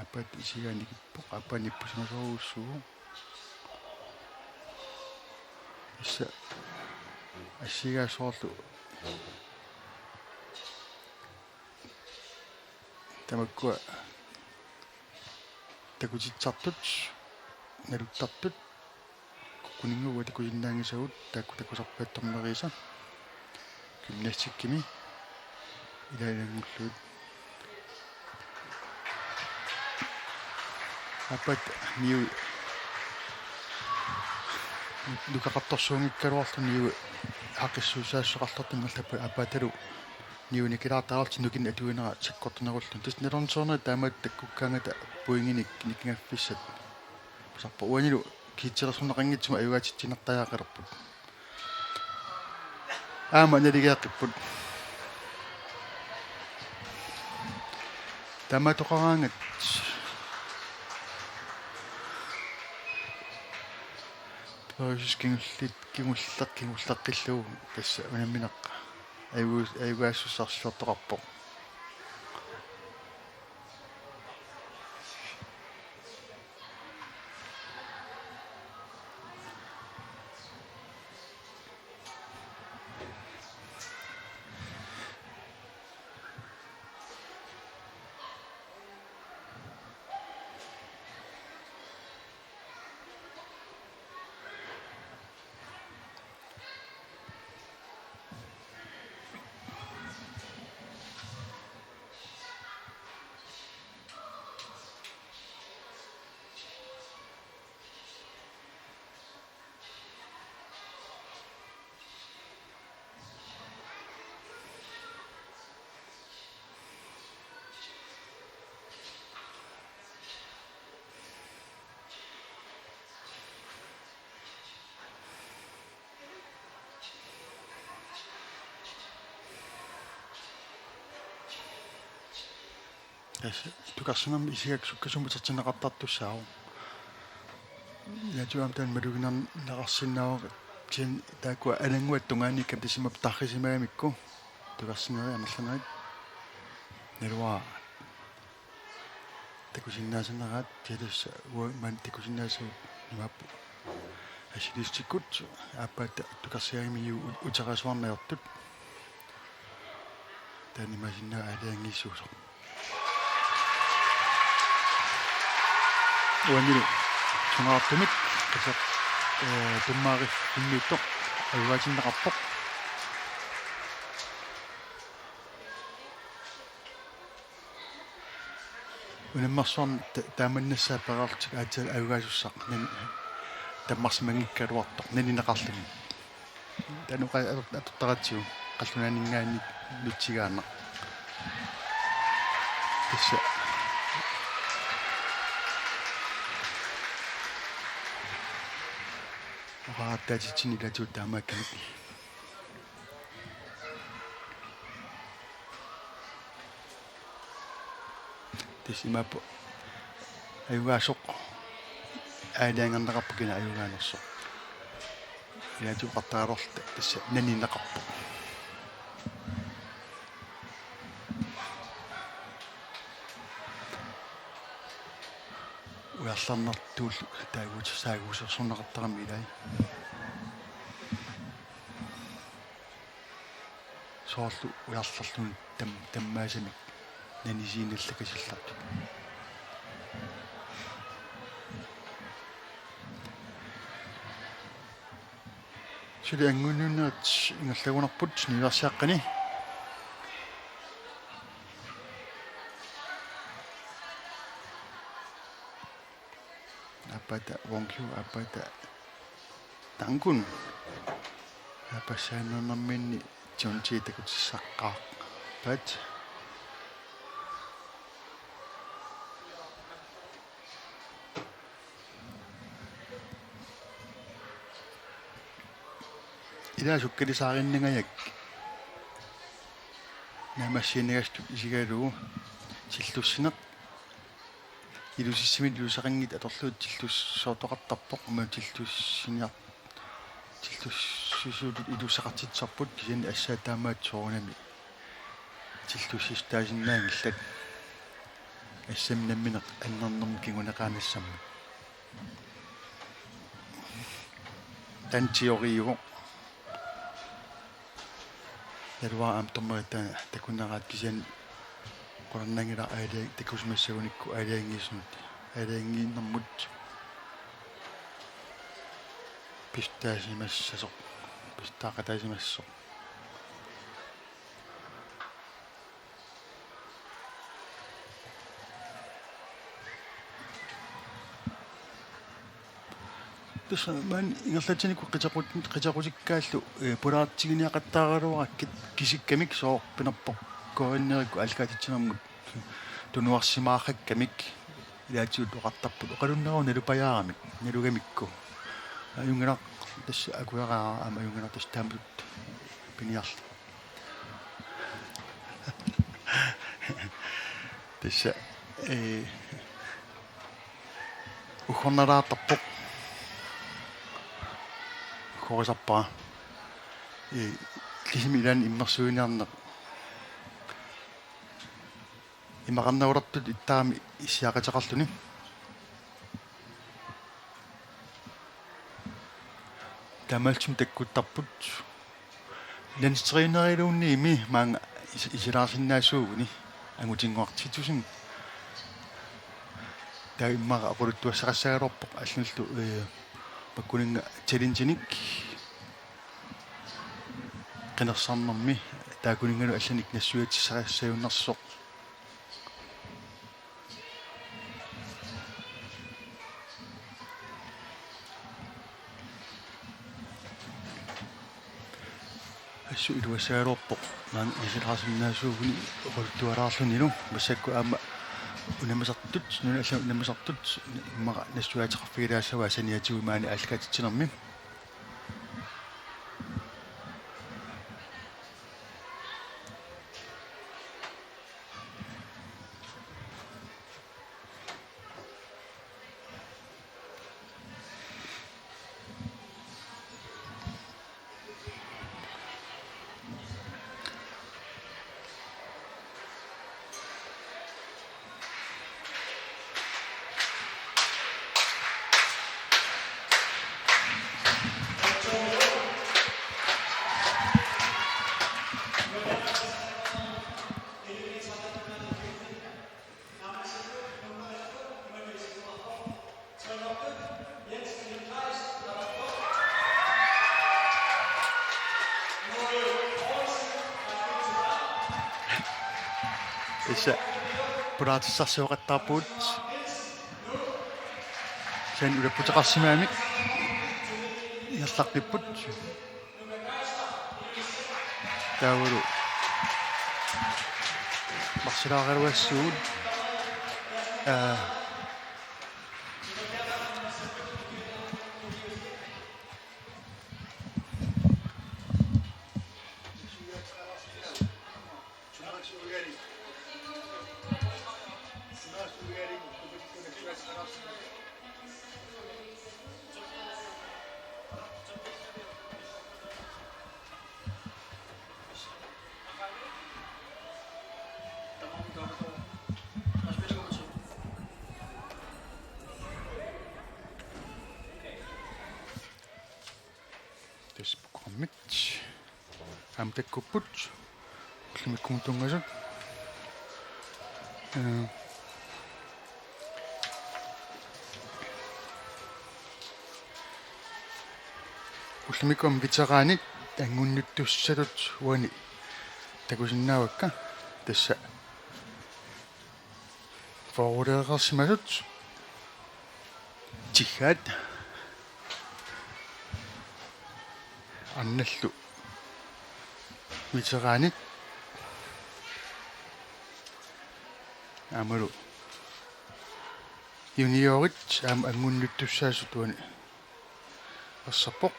C: апат исиганикиппоқ апаниппусинасоруссугу исса ассигаасоорлу тамаккуа такутитсартут налуттартут куккунингуа такуиннаангисагут такусарпааттарнериса гимнастиккими илаилангуллуут апат ниу нукақартарсуунгиккалуарлу ниу ақиссуусаассоқарлартиммаллаппа апааталу ниуникилаартаарлти нукин атуинера саккортунеруллун тас нелорнсоорна таамаат таккуккаангата пуингиник никингаффиссат сарпа уанилу китсерсунеқангитсума аюгаатитсинертаяақалерпут аама налигеаққиппут таамаатоқараангат кимуллаққиллуу тасса унамминеққа аюгаассуссарсуартоқарпо тукарсунам исигак суккасумутертинеқартартуссаау ятуам тан малугинар нақарсиннаава тин таакуа алангуат тунгаанниккам тисимап таррисимаамикку тукарсинери амерланаат нерва такусиннаасанераат тилусса уа ман такусиннаасу имааппу асилистиккут ааппаат тукарсиаримиу утерасуарнаёртут танимасиннаа алаангиссуусо уанилу сунаартумик касақ туммаари иммиутто аюгаатиннеқарпоқ унаммарсуарн тааманнассаа пераартик аатсал аюгаасуссақ нан таммарсимангиккалуартоқ нанинеқарлуми тануқа атуттаратсиу қаллунаанингааник нутсигаанеқ тасса таатитсини латуут таамаакками тисимаппо аюгаасоқ аалаангернеқарпукина аюгаанерсо илатуқартаалорта тасса нанинеқарпо уярларнартуул таагуутсаагуусерсорнеқартарами илай соорлу уярларлун таммаасами нанисииналлакасилларту сили ангуннунаат ингаллагунарпут ниверсиаққани апата вонкю апата тангун апасааннернэрминни тионтиитакутиссаққаа пат ида суккалисаариннагаяк намассинагасту исигалуу силлуссинеқ илусиссимит илусақангит аторлуут тиллуссоортоқартарпоқ ама тиллуссиниар тиллуссисуулут илусақартитсарпут кисини ассаа таамаат соорунами тиллуссис таасиннаангиллат ассаминамминеқ аннернэрми кигунеқаанассамма тантиориуго ялуа амтормаата такуннараат кисиан qoranangila aaliag takusmassagunikku aaliangiisnut aaliangiinnermut pistaasimassasoq pistaaqataasimassoq тусаман ингерлатиникку qitaqutikkaallu pulaartiginiaqattaaruarakkit kisikkamik soo pinerpoq koinnerikku alkaatitsinarmut tunuarsimaarrakkamik ilaatiut oqartarput oqalunneru nalupajaaramik nalugamikku ayungelaq tassa akuyaraa ama ayungelaq tass taamut piniarlu tassa uhornalaartarpoq korisarpaa kisimi ilan immersuiniarneq имақарнагулартут иттаами иссиақатеқарлүни тамалчим таккуттарпут ланстеринерилуунниими маанга исилаарсиннаасуугуни агутингуартитусин таиммара ақулуттуассақассагалуарпоқ аллунлу паккунинга челленжиник қинерсарнэрми таакунингалу алланик нассуатиссақассаюннэрсоқ ассу илуассагалуарпоқ маан исилаарсиннаасуугуни оқултуалаарлунилу массакку аама унамасартут нуна алла унамасартут иммара нассуатеқарфигилаассава саниатигу маани аалкаатитсинерми Issa pulaatissarsuoqattaarpuut san ulapputeqarsimaamik iarlaqqipput taavulu marsilaareluassuut das Programm mit am Deckoput klimikkuntungasut ullimikum viteraanit tangunnuttussalut uani takusinnaavakka tassa forwarderiqersimasut jihad annallu viteraanit amalu juniorit am angunnuttussaasut uani assappoq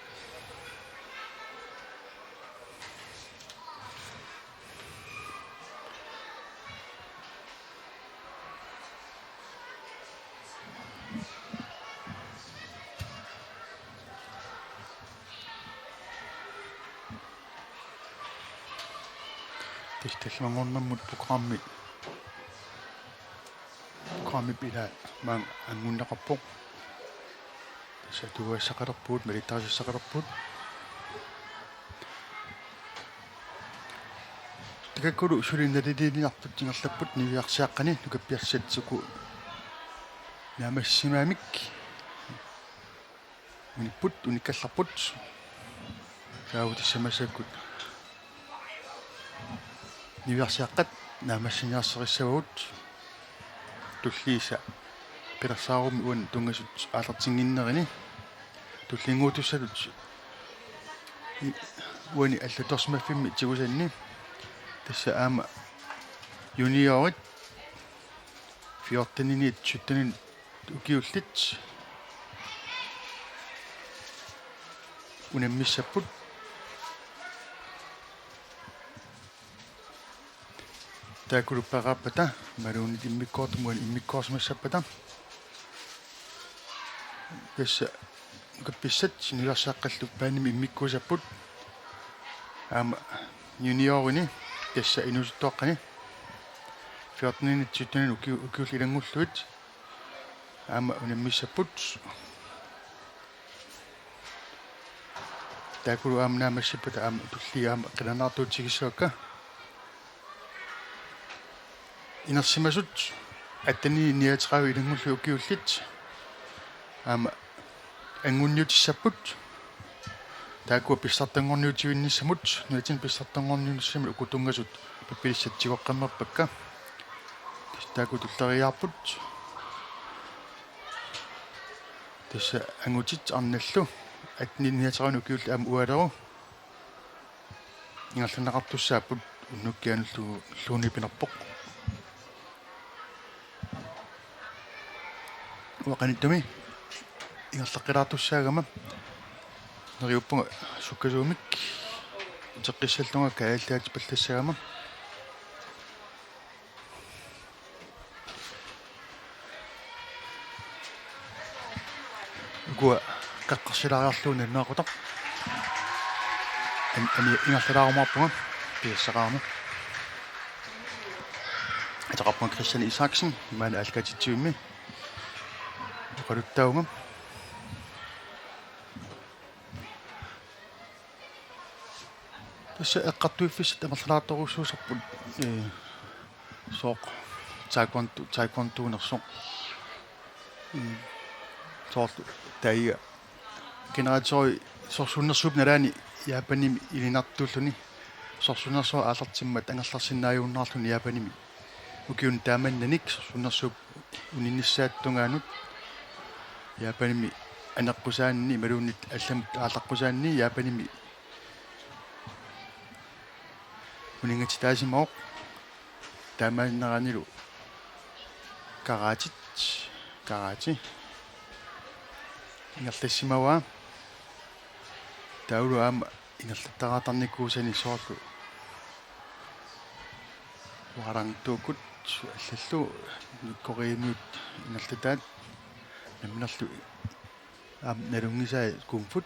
C: тисталлангорнаммут programmi пила маан ангуннеқарпоқ сатуассақалерпуут малиттарисақалерпуут такаккулу сулинналилиниартут тингерлаппут нивиарсиаққани нукаппиарсатсуку наамассимаамик униппут униккалларпут саавутиссамасаккут нивиарсиаққат наамассиниарсерissavut туллииса пилерсаарumi уан тунгасут аалертингиннерини туллингуутуссалут уани аллаторсмаффимми тигусанни тасса аама юниорит 14-ниит 17-ин укиуллит унаммиссаппут таакулуппарааппата малуунит иммиккоортумуан иммиккоорсмассаппата тасса капписсат ниларсааққаллу пааними иммиккуусаппут аама юниорини тасса инусуттоаққани 14-ниит 17-ин укиулли илангуллуит аама унаммиссаппут таакулу аамнаамассаппата аама тулли аама қиланаартуутсигиссуакка инерсимасут аттани ниатрау илангуллу укиуллит аама ангунниутиссаппут таакуа писсартангорниутивинниссамут нуатин писсартангорниуниссами укутунгасут паппилиссатсигоққаммерпакка тааку туллериаарпут тасса ангутит арналлу атни ниатрау укиулли аама уалеру ингерланеқартуссааппут уннуккиануллу луунипинерпоқ вақаниттуми ингерлаққилаартуссаагама нериуппунга суккасуумик теққиссаллунга кааллаати паллассаагама угуа қаққарсилаариарлууна наақутақ ани ингерлалаарумаарпунга пиассақарма атақарпун Кристиан Исааксен имаана алкатитсуимми оқалуттаугам тасса эққартуиффисат амерлааторуссуусарпут сооқ таеквондуунерсоқ соорту таига генератори сорсуннерсууп налаани яапаними илинартууллуни сорсуннерсоо аалертиммат ангерларсиннааюуннаарлуни яапаними укиун тааманнаник сорсуннерсууп унинниссааттунгаанут яапаними анеққусаанни малууннит алламут аалаққусаанни яапаними унингатитаасимаоқ таамааннеранилу карати ингерлассимаваа таулу аама ингерлаттараатарникуусани соорлу варангтуукут аллаллу никкориимиут ингерлатаат намнерлу налунгисаа кумфут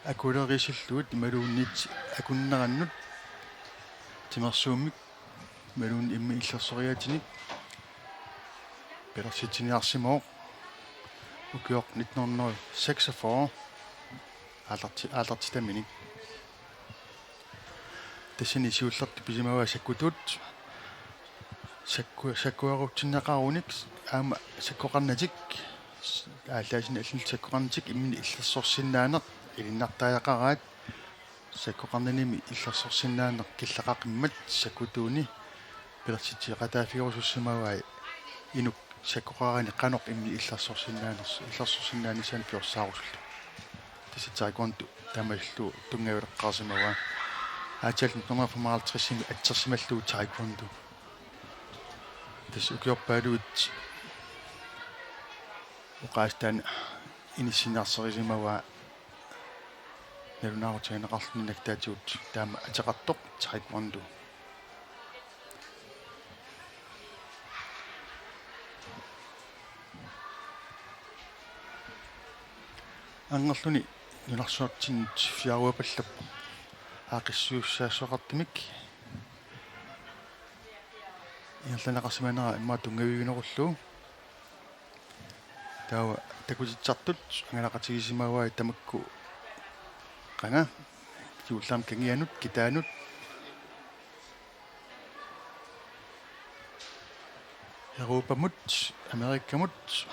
C: акулерисуллуут малууннит акуннераннут тимерсуумик малуун имми иллерсориатиник пелерситиниарсимоо укиоқ 1946 аалертитаминик тассини сиуллерти писимаваа саккутут саккуарутсиннеқаруник аама саккоқарнатик ааллаасини аллил саккоқарнатик иммини иллерсорсиннаанеқ илиннартааяқараат саккоқарнаними иллерсорсиннаанеқ киллеқақиммат саккутууни пелерситиқатаафиорусуссимаваа инук саккоқарани қаноқ имми иллерсорсиннаанисаан пиорсаарусуллу таситаакуанту тамаллу тунгавилеққарсимаваа аачал 1955 атсерсималлуу таеквондо тас укиорпаалуут уқаастаан иниссинаарсерисимаваа налунаарутианеқарлуни нактаатиут таама атеқартоқ таеквондо ангерлуни нунарсуартин фиаруапаллаппу аақиссуussаассоқартимик ингерланеқарсиманера имма тунгавигунеруллуу таава такуситсартут ангалақатигисимаваа тамакку qanga juullam kangianut kitaanut Europamut Amerikamut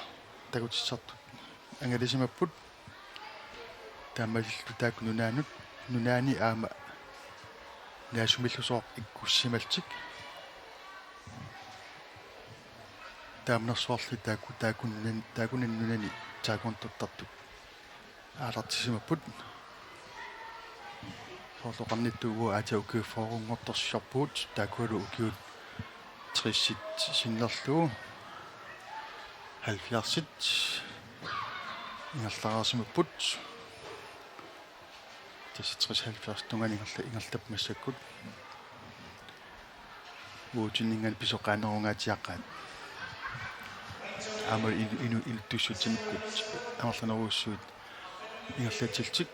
C: takutissartut angalisimapput taammalillu taak nunaani aama naasumillusoq ikkussimaltik taamnersuarli taakunan nunani taakuntuttartut aalartisimapput soorloqarnittuugu aataukiuffoorungortorsiarpuut taakualu ukiut trissit sinnerluu 70-sit ingerlaraasimapput tissitris 70 tungan ingerlapmassakkut uutinningan pisoqaanerungaatiaqqaat aama inuttussutinukkut amarlaneruussuut ingerlatiltik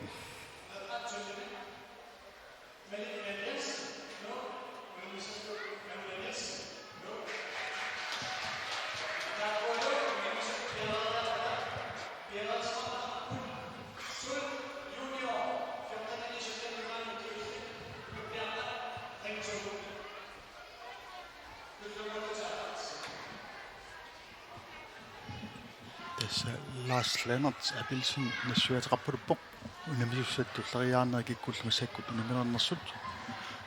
C: Lars Lennart Abelsen nassuateqarpuluppoq unamisussattulleriaarnerikikkullumassakkut unaminernersut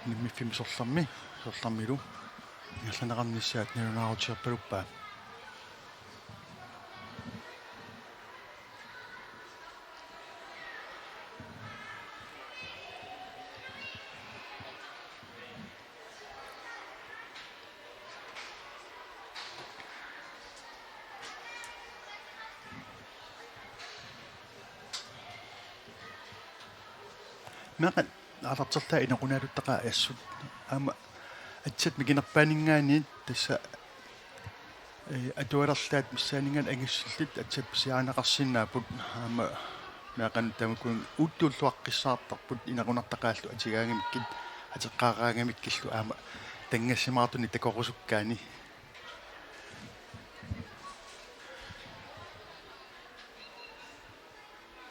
C: nimmiffimisorlarmilu ingerlaneqarnissaat nilunaaruutiarpaluppaa maqat alarterlaa inequnaaluttaqaa assut aama atsat mikinerpaaningaani tassa atualerlaat missaaningaan angussillit atsat siaanaqarsinnaaput aama meaqan tamakun uuttuulluaqqissaartarput inequnartaqaallu atigaangamikkit ateqqaaraangamikkillu aama tangassimaartuni takorusukkaani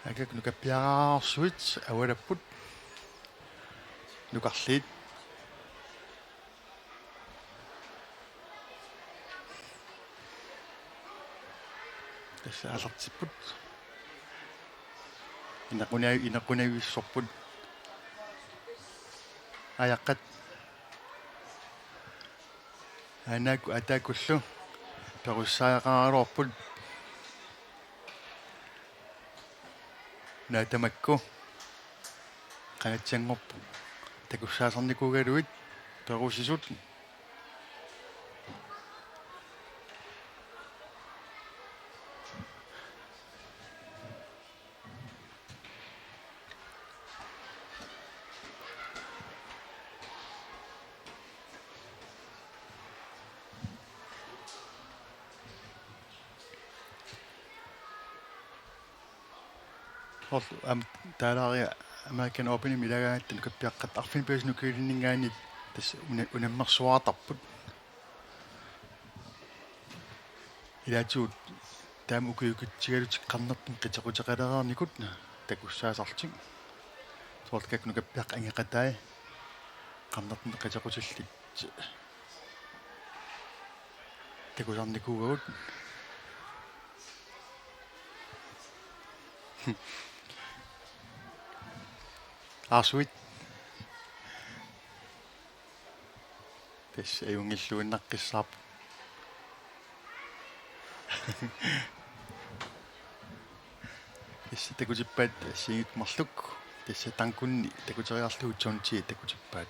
C: agak nukappiaraarsuit awalapput nukarliit tassa alertipput inequnavissorput ayaqqat anaaku ataakullu perussaaaqaralorput naatamakku qanatsiangorpu takussaasarnikuugaluit perusisut am taalaria American Open milagaat nukappiaqqat arfin nukuilinningaanit tass unammersuartarput ilaatuut taam ukuyukutsigalutik qarnerpun qitequteqaleraarnikut takussaasartik soortkak nukappiaq angeqatai qarnerpun qitequtillit takusarnikuugagut Asuit Tess ayungilluinnaqqissaap Tess takutippaat siingitmarluk tessa tankunni takuteriarluut sonti takutippaat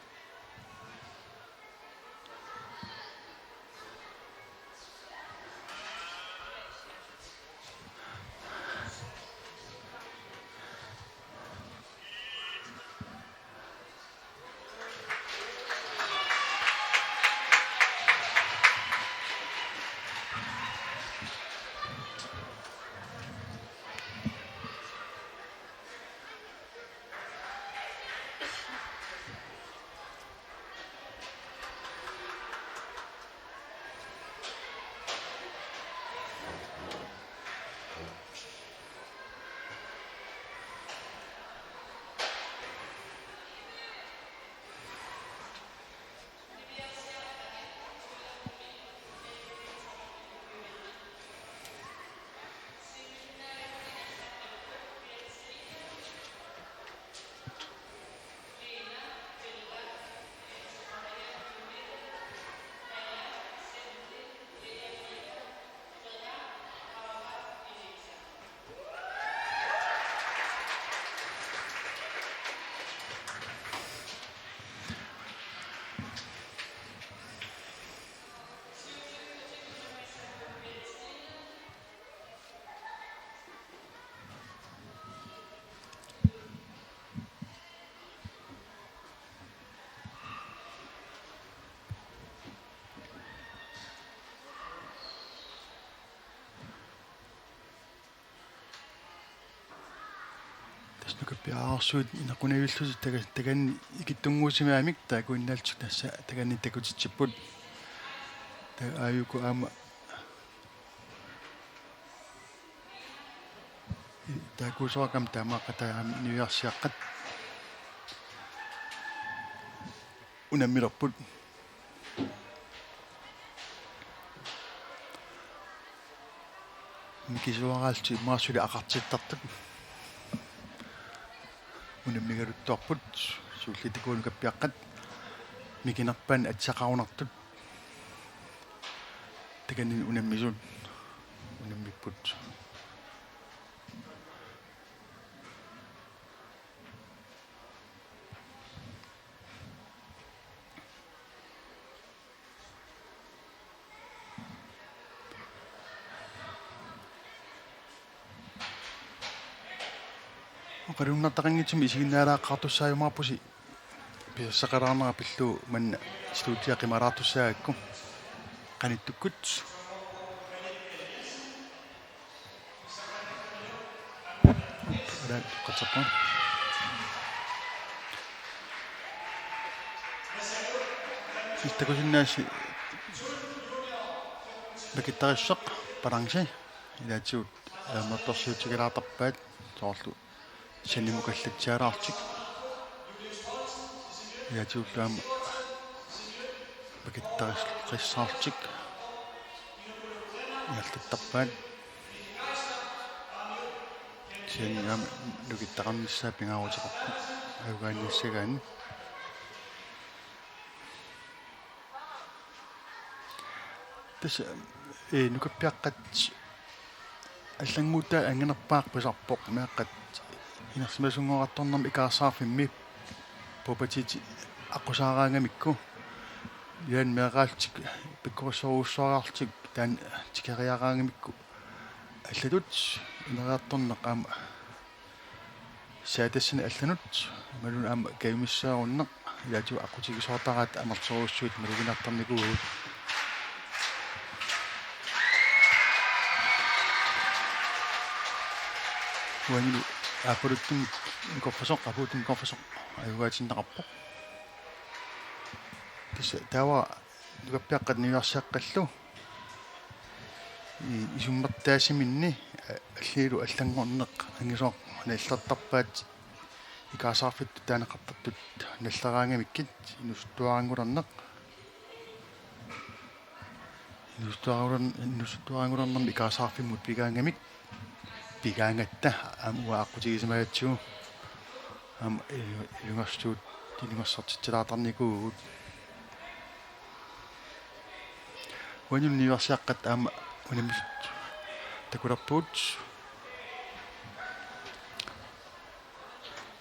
C: Nukappiaarsuut inaqunaviullusi taganni ikittunguusimaamik taakuinnaалтик тасса таганни такутитсиппут ааюку аама таакуусоакам таамааққата ньюиарсиаққат унаммилерпут микисуараалти маасули ақартиттартак унаммигалуттуарпут сууллитикуунукаппиаққат микинерпаан атсақарунартут таганни унаммисут унаммиппут оқалуннартақангитсуми исигиннаалааққартуссаажумаарпуси пиассақалаарнера пиллуу манна студиақимараартуссаагакку qaниттуккут алаат қатсаппа истакусиннааси бакиттариссақ баланси илаатсуут ааматорсиутигалаартарпаат соорлу санимукаллатсаалаартик илаатсууллаама бакиттарissаартик ялтаттарпаат сиангаам нукиттақарниссаа пингаарутеқарпу аюгааниссагаани тас нукаппиаққат аллангуута ангинерпаақ писарпоқ меаққат инерсимасунгоратторнэрми икаассаарфимми попатити аққусаараангамикку яан меқаалтик пиккорсоруссуараартик таан тикериараангамикку аллатут инераатторнеқ аама саатассина алланут малун аама каймиссааруннеқ илаату аққутигисоортараат амарсоруссуут малугинартарникуугут ванилу апоруттум коффасоқ апуутум коффасоқ аюгаатиннеқарпоқ тисса тава нукаппиаққат ньюиарсиаққаллу исуммертаасиминни аллиилу аллангорнеқ ангисоо наллертарпаат икаасаарфитту таанеқартартут наллераангамиккит инустуарангулернеқ инустуарангулернерми икаасаарфиммут пигаангамик пигаангатта амуа аққутигисимаатсуу ам юнгастуут тинугассартитсилаатарникуугут ванун ньюиарсиаққат аама унамисут такулерпуут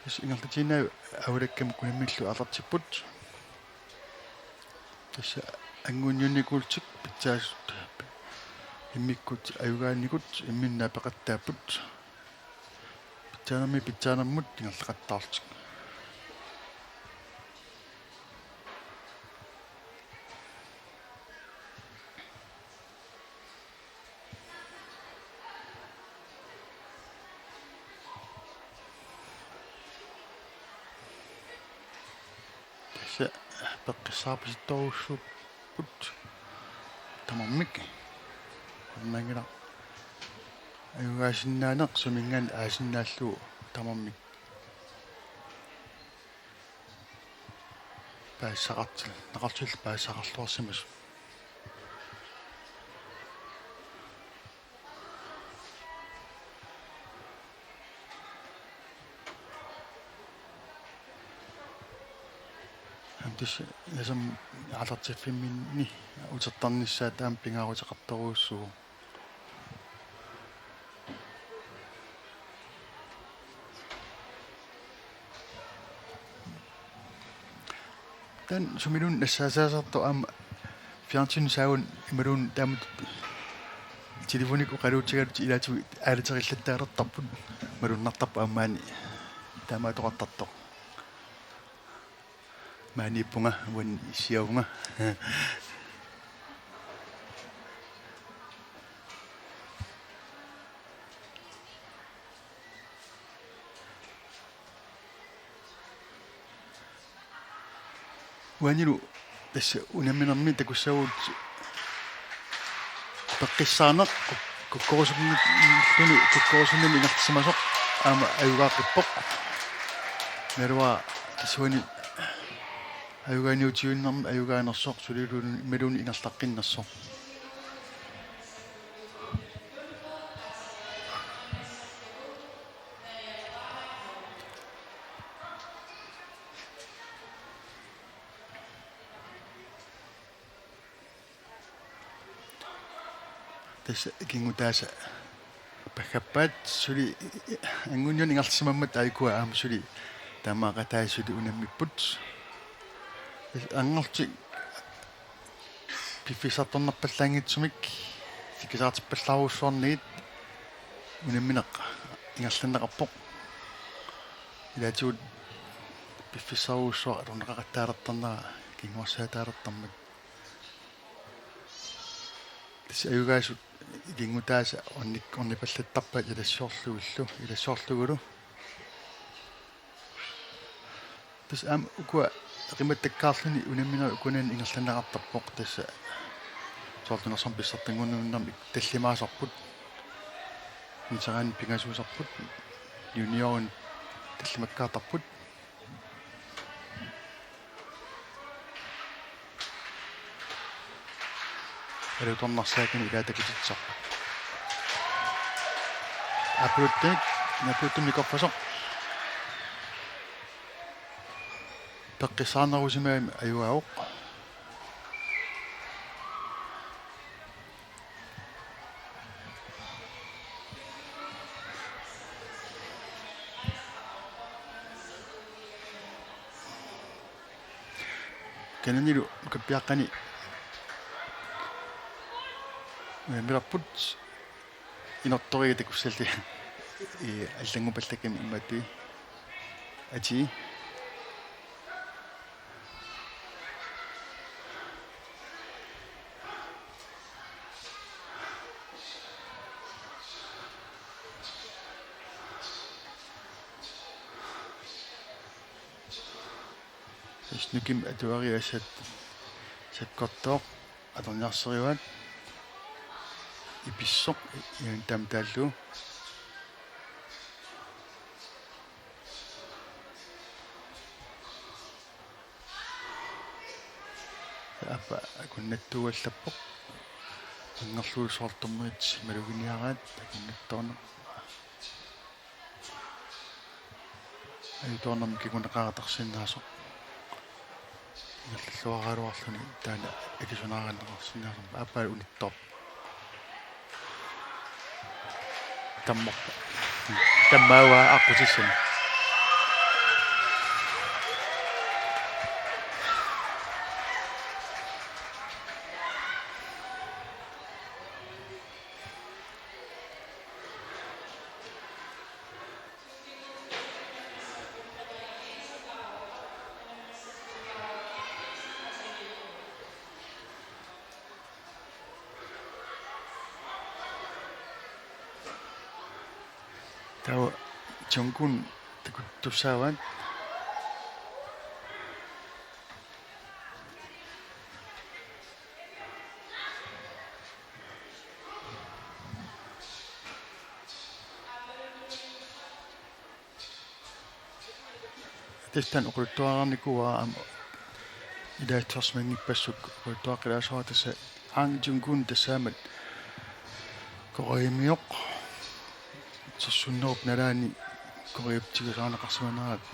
C: ис ингалтитинаа авулаккам кунаммиллу алартиппут тасса ангуунниуникуултик питсаасут иммиккут аюгааникут имминнаа пеқаттааппут питсаанермут ингерлеқаттаартик тасса пеққиссаарписитторуссууппут тамармик мангила аюгаасиннаанеқ сумингаан аасиннааллуу тамармик паассақартил нақартил паассақарлуарсимас амтис ясам алартиффимминни утертарниссаа таам пингаарутеқарторуussуу тан сумилун нассаасаасарто аама фиантин саун ималун таамут телефоник оқалуутигалут илаату аалатериллаттаалертарпут малуннартарпу аммаани таамаатоқартартоқ мааниппунга ван исиаунга уанилу тасса унаминерми такуссагуут пеққиссаанеқ куккорусуннами инартсимасоқ аама аюгааққиппоқ меруа тасуани аюгааниутиуннэрми аюгаанерсоқ сулилуун ималууни ингерлаққиннерсоқ тасса кингутааса пахаппаат сули ангунниун ингерлсимаммат айкуа аама сули таамаақатаасули унаммиппут ангорти пиффисарторнерпаллаангитсумик сикисаартиппаллааруссуарнигит унамминеқ ингерланнеқарпоқ илаатигут пиффисааруссуар алорнеқақаттаалертарнера кингуарсаатаалертармат тас аюгаасут кингутааса орнипаллаттарпат илассоорлугулу тас аам укуа qimаттаккаарлуни унаммина укунан ингерланнеқартарпоқ тасса соортунерсом писсартангуннуннэрми таллимаасарпут нитараан пингасуусарпут юниорн таллимаккаатарпут элуторнарсаакани илаатакититсар напуттми коффасоқ пеққисаарнерусимаами аюаоқ кананилу каппиаққани мираппут инорторига такуссалли аллангупаллакками имматуи ати нуким атуариасат саккортоо аторниарсериуат иписсоқ иун тамтааллу апа акуннаттуаллаппоқ ангерлуусоортормуит малугиниараат акуннаттоорна аюторнам кикунеқаратарсиннаасоқ нерлуаралуарлуни таана акисунаараннеқарсинаасам апаа унитторп тамморпа таммаава аққутиссани таа чонгун такуттуссааван тестан оқултуарникуа ам идаатсерсмангиппассук оқултуақилаасуа тасса аан чонгун тассаамат коримиоқ сэрсуннеруп налаани кориптигусаанеқарсиманаат